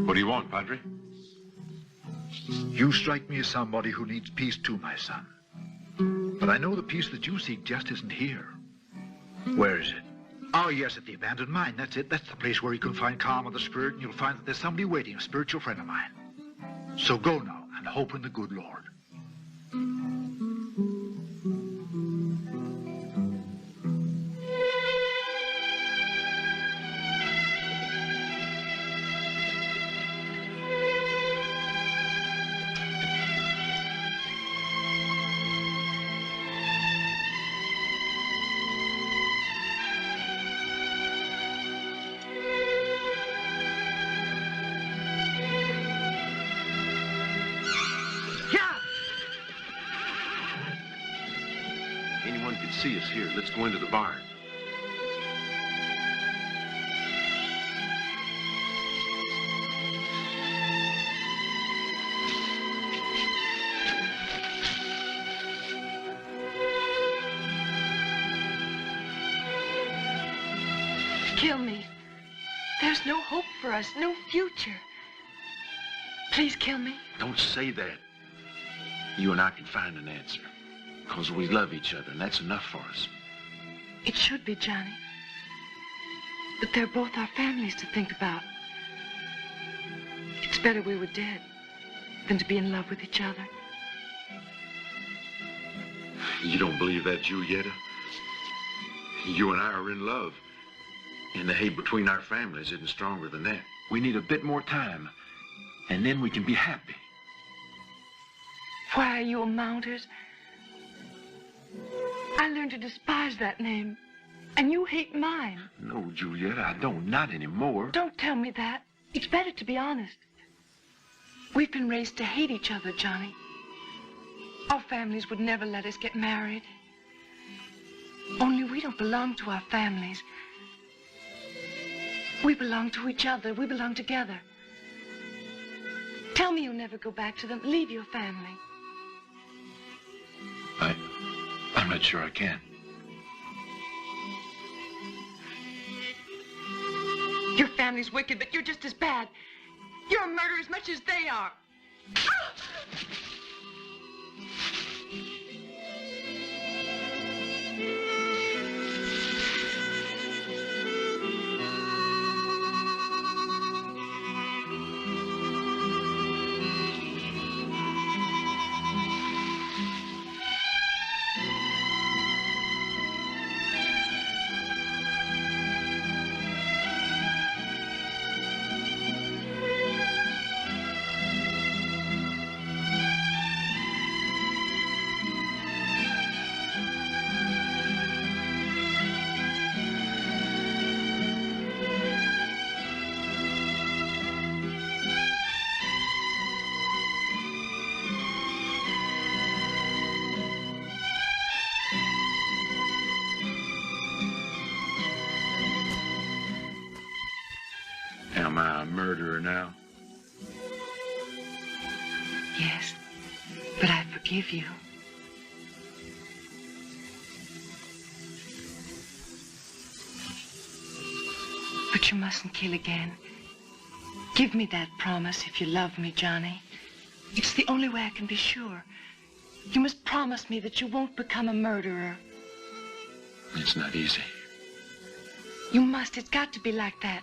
What do you want, Padre? You strike me as somebody who needs peace too, my son. But I know the peace that you seek just isn't here. Where is it? Oh, yes, at the abandoned mine. That's it. That's the place where you can find calm of the spirit, and you'll find that there's somebody waiting, a spiritual friend of mine. So go now, and hope in the good Lord. Anyone could see us here. Let's go into the barn. Kill me. There's no hope for us, no future. Please kill me. Don't say that. You and I can find an answer. Because we love each other, and that's enough for us. It should be, Johnny. But they're both our families to think about. It's better we were dead than to be in love with each other. You don't believe that, Julieta? You and I are in love. And the hate between our families isn't stronger than that. We need a bit more time, and then we can be happy. Why are you a Mounters? I learned to despise that name, and you hate mine. No, Julieta, I don't. Not anymore. Don't tell me that. It's better to be honest. We've been raised to hate each other, Johnny. Our families would never let us get married. Only we don't belong to our families. We belong to each other. We belong together. Tell me you'll never go back to them. Leave your family. I'm not sure I can. Your family's wicked, but you're just as bad. You're a murderer as much as they are. Am I a murderer now? Yes, but I forgive you. But you mustn't kill again. Give me that promise if you love me, Johnny. It's the only way I can be sure. You must promise me that you won't become a murderer. It's not easy. You must. It's got to be like that.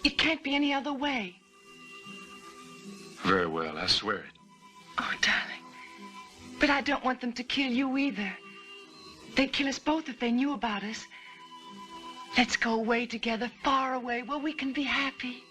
It can't be any other way. Very well, I swear it. Oh, darling. But I don't want them to kill you either. They'd kill us both if they knew about us. Let's go away together, far away, where we can be happy.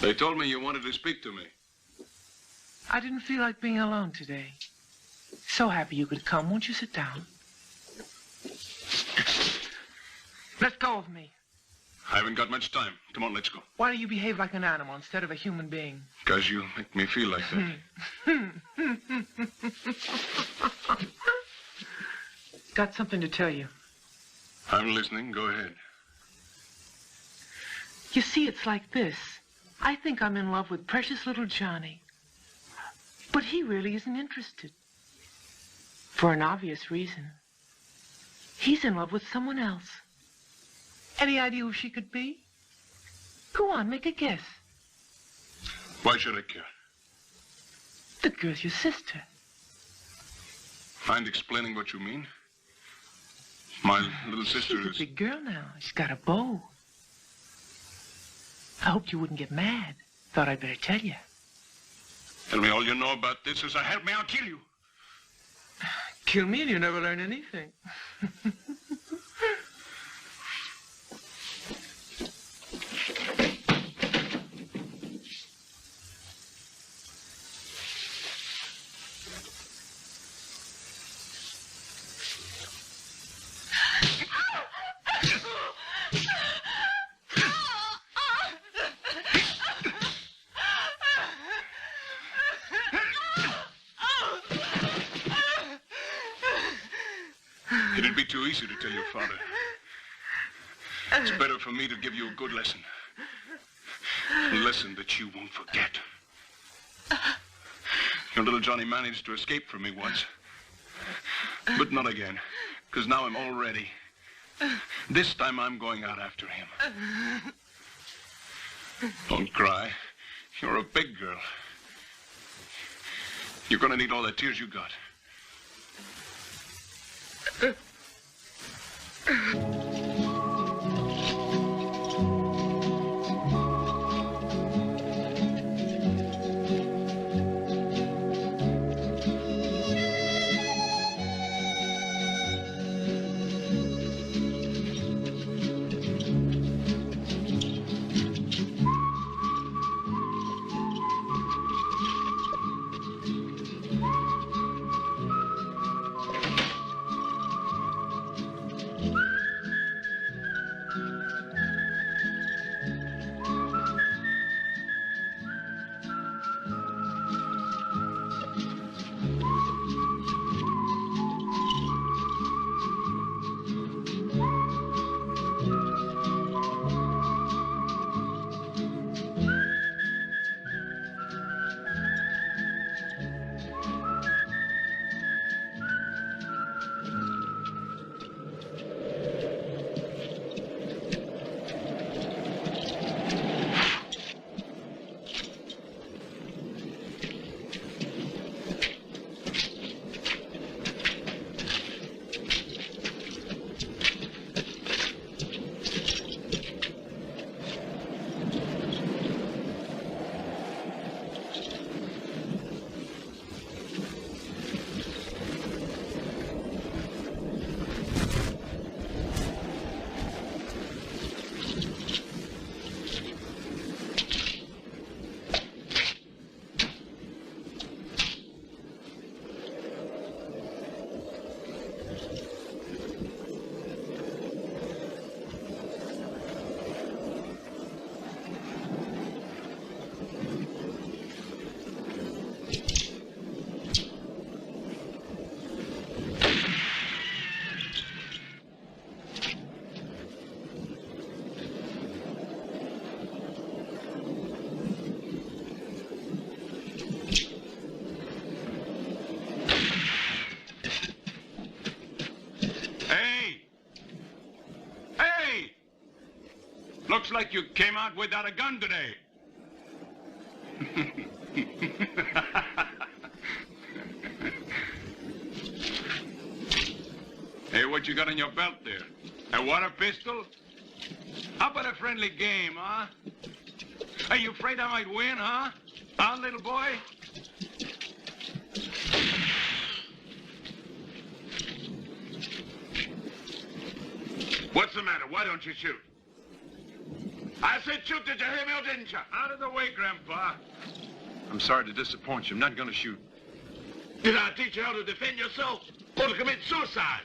They told me you wanted to speak to me. I didn't feel like being alone today. So happy you could come. Won't you sit down? Let go of me. I haven't got much time. Come on, let's go. Why do you behave like an animal instead of a human being? Because you make me feel like that. Got something to tell you. I'm listening. Go ahead. You see, it's like this. I think I'm in love with precious little Johnny. But he really isn't interested. For an obvious reason. He's in love with someone else. Any idea who she could be? Go on, make a guess. Why should I care? The girl's your sister. Mind explaining what you mean? My little sister She's is... a big girl now. She's got a beau. I hoped you wouldn't get mad. Thought I'd better tell you. Tell me all you know about this, or help me, I'll kill you. Kill me and you never learn anything. It'd be too easy to tell your father. It's better for me to give you a good lesson. A lesson that you won't forget. Your little Johnny managed to escape from me once. But not again, because now I'm all ready. This time I'm going out after him. Don't cry. You're a big girl. You're gonna need all the tears you got. Looks like you came out without a gun today. Hey, what you got in your belt there? A water pistol? How about a friendly game, huh? Are you afraid I might win, huh? Huh, little boy? What's the matter? Why don't you shoot? I said shoot, did you hear me or didn't you? Out of the way, Grandpa. I'm sorry to disappoint you. I'm not gonna shoot. Did I teach you how to defend yourself or to commit suicide?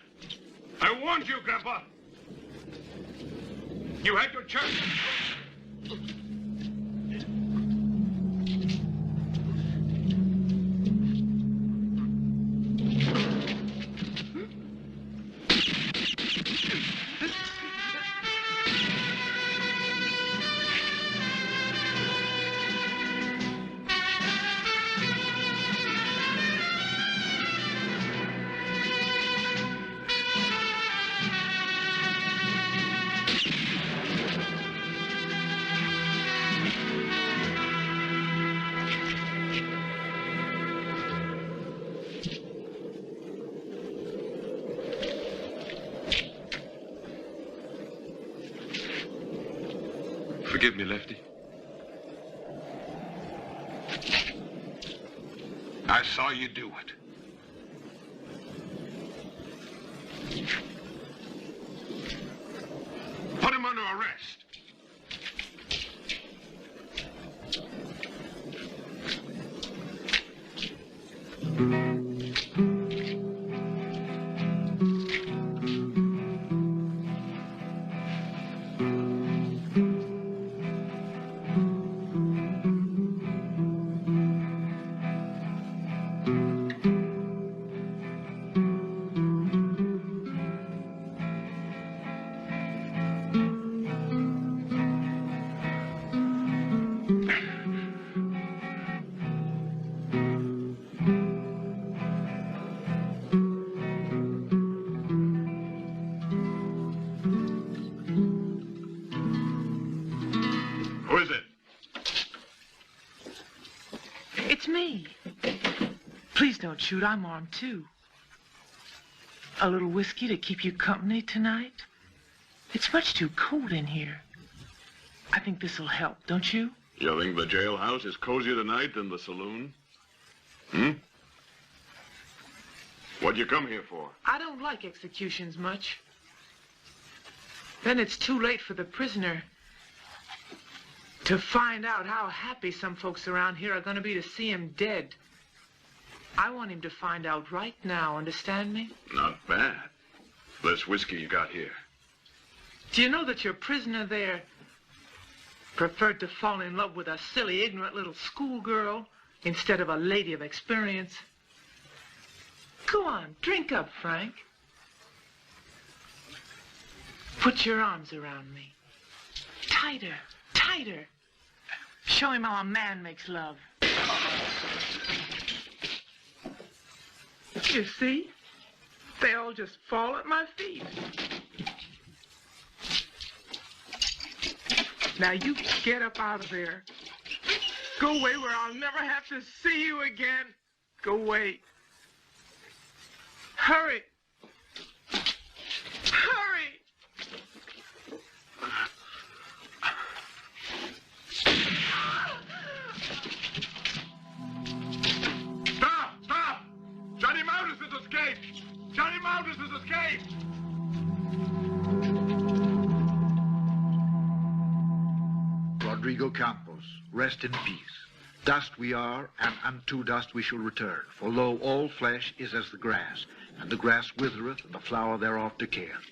I warned you, Grandpa. You had your chance. Forgive me, Lefty. I saw you do it. Put him under arrest. Who is it? It's me. Please don't shoot. I'm armed, too. A little whiskey to keep you company tonight? It's much too cold in here. I think this'll help, don't you? You think the jailhouse is cozier tonight than the saloon? Hmm? What'd you come here for? I don't like executions much. Then it's too late for the prisoner to find out how happy some folks around here are going to be to see him dead. I want him to find out right now, understand me? Not bad. This whiskey you got here. Do you know that your prisoner there preferred to fall in love with a silly, ignorant little schoolgirl instead of a lady of experience? Go on, drink up, Frank. Put your arms around me. Tighter, tighter. Show him how a man makes love. You see? They all just fall at my feet. Now you get up out of there. Go away where I'll never have to see you again. Go away. Hurry. Hurry. Stop! Johnny Moses has escaped! Johnny Moses has escaped! Rodrigo Campos, rest in peace. Dust we are, and unto dust we shall return. For lo, all flesh is as the grass, and the grass withereth, and the flower thereof decayeth.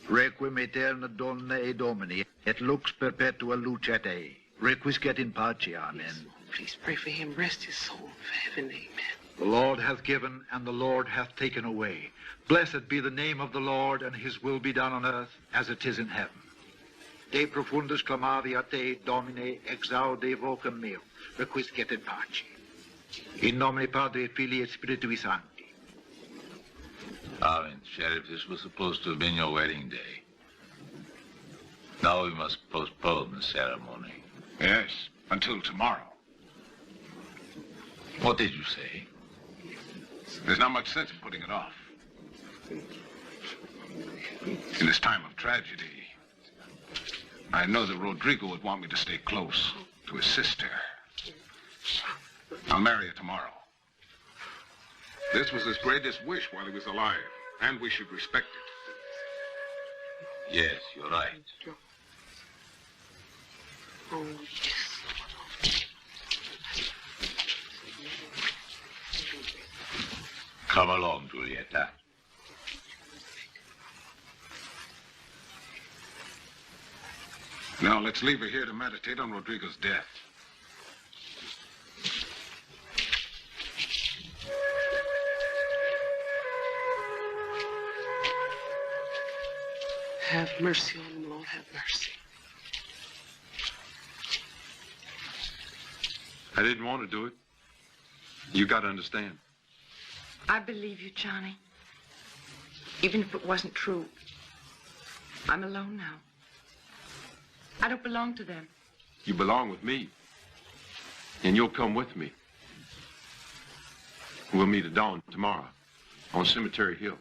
Requiem aeterna donna e domini, et lux perpetua lucet ei. Requiescat in pace, amen. Yes, please pray for him. Rest his soul in heaven, amen. The Lord hath given, and the Lord hath taken away. Blessed be the name of the Lord, and his will be done on earth as it is in heaven. De profundis clamavi a te, Domine, exaude vocem meo, requiescat in pace. In nomine Padre, Filii, et Spiritui Sancti. Darling, Sheriff, this was supposed to have been your wedding day. Now we must postpone the ceremony. Yes, until tomorrow. What did you say? There's not much sense in putting it off. In this time of tragedy, I know that Rodrigo would want me to stay close to his sister. I'll marry her tomorrow. This was his greatest wish while he was alive, and we should respect it. Yes, you're right. Oh, yes. Come along, Julieta. Now, let's leave her here to meditate on Rodrigo's death. Have mercy on them, Lord, have mercy. I didn't want to do it. You got to understand. I believe you, Johnny. Even if it wasn't true. I'm alone now. I don't belong to them. You belong with me. And you'll come with me. We'll meet at dawn tomorrow on Cemetery Hill.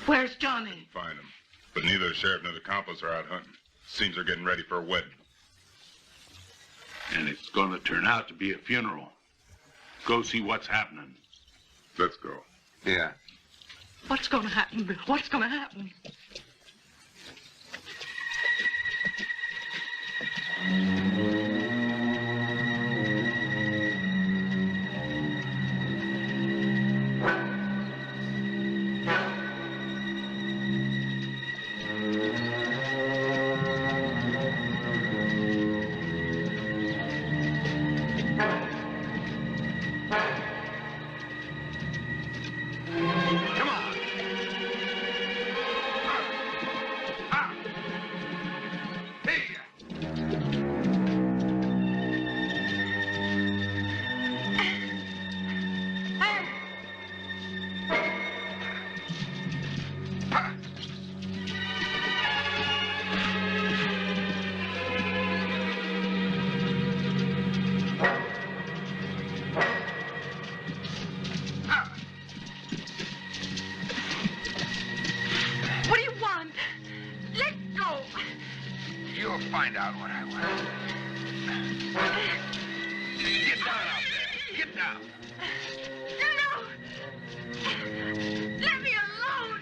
Where's Johnny? Find him. But neither the sheriff nor the coppers are out hunting. Seems they're getting ready for a wedding. And it's going to turn out to be a funeral. Go see what's happening. Let's go. Yeah. What's going to happen, Bill? What's going to happen? Find out what I want. Get down out there. Get down. No! Let me alone!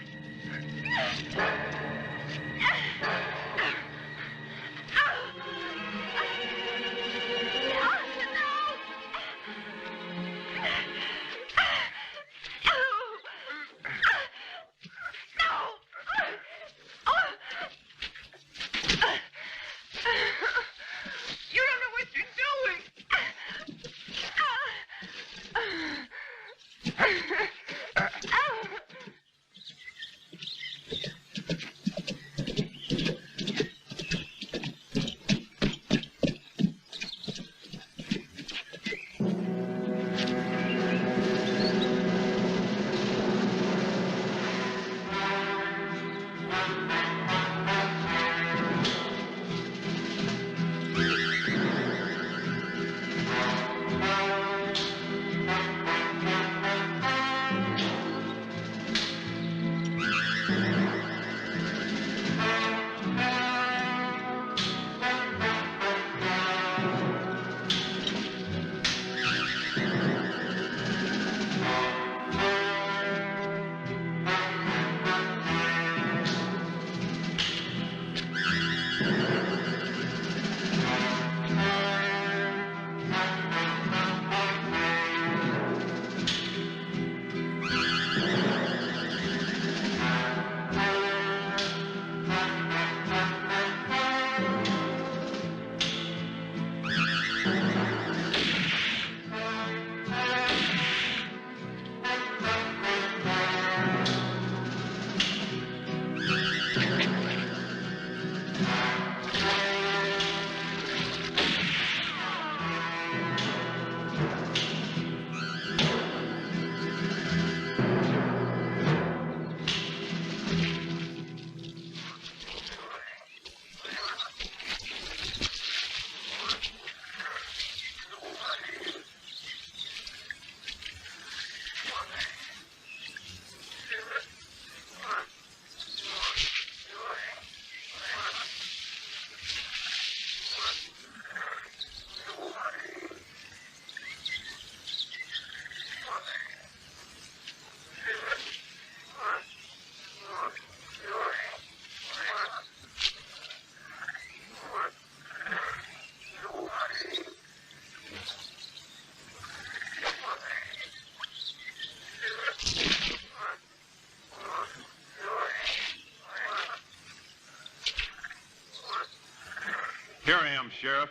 Here I am, Sheriff.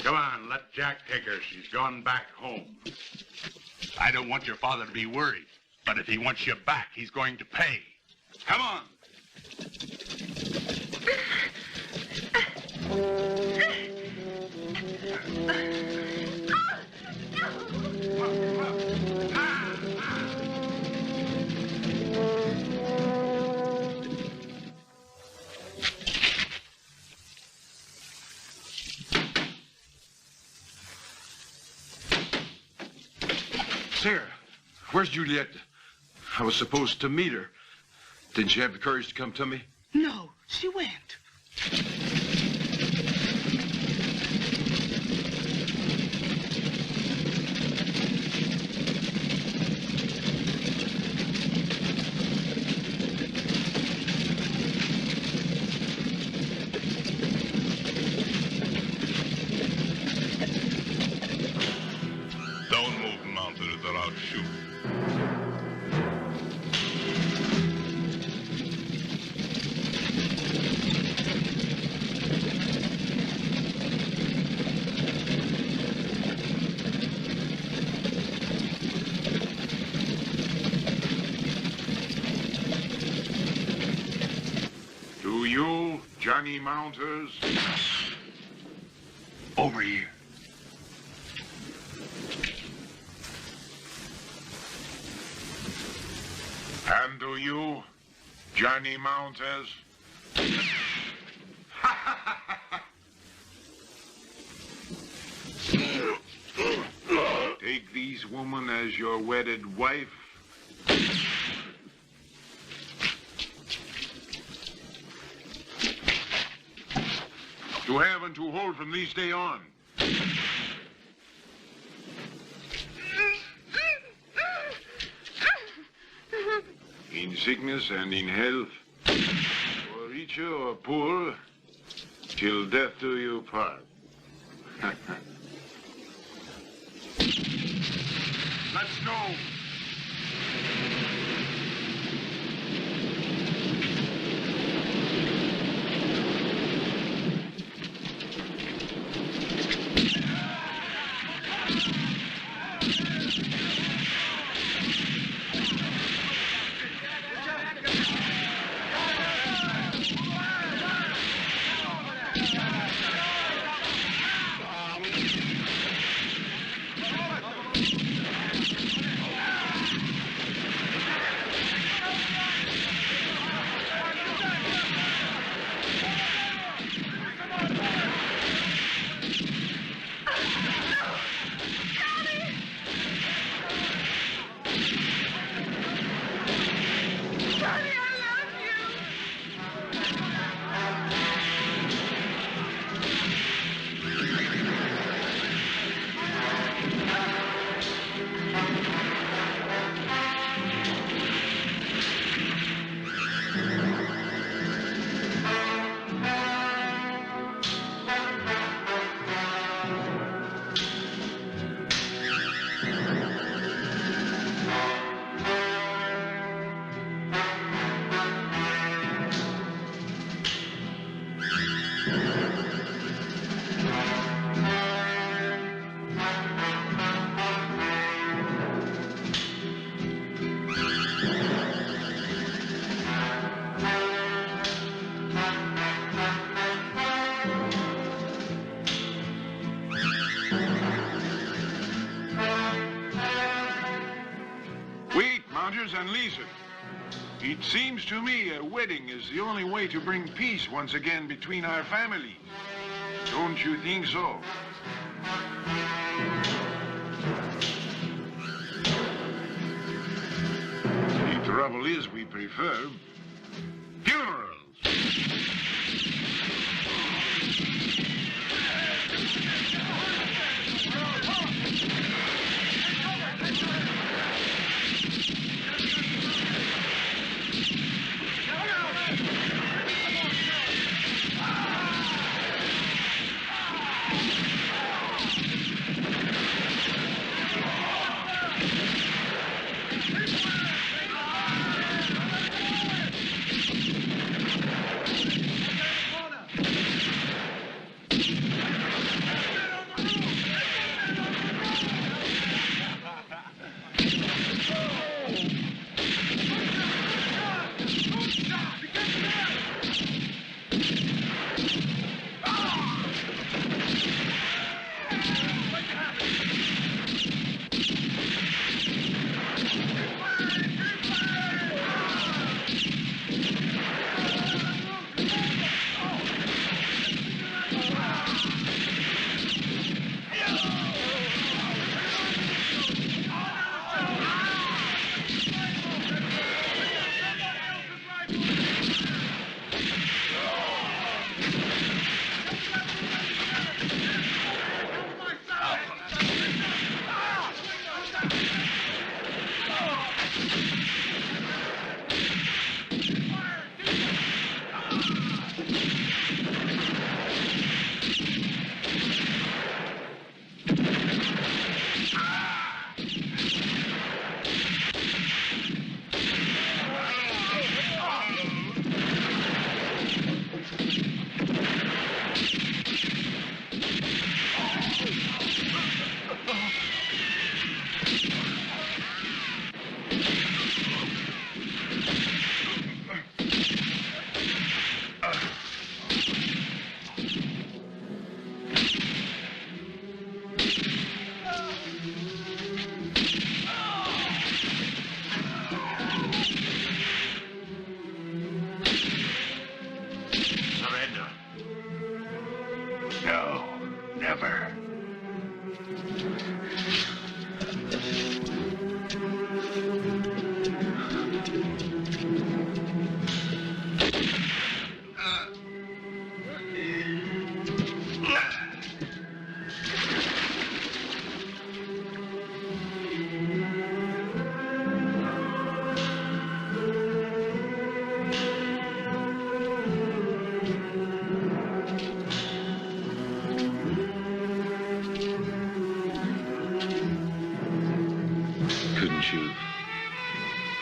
Come on, let Jack take her. She's gone back home. I don't want your father to be worried, but if he wants you back, he's going to pay. Come on. Sarah, where's Juliet? I was supposed to meet her. Didn't she have the courage to come to me? No, she went. Johnny Mounters, over here. And do you, Johnny Mounters? Take these women as your wedded wife. To have and to hold from this day on. In sickness and in health, for richer or poor, till death do you part. Let's go. pleasures and leisure. It seems to me a wedding is the only way to bring peace once again between our families. Don't you think so? The trouble is we prefer funerals.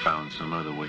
Found some other way.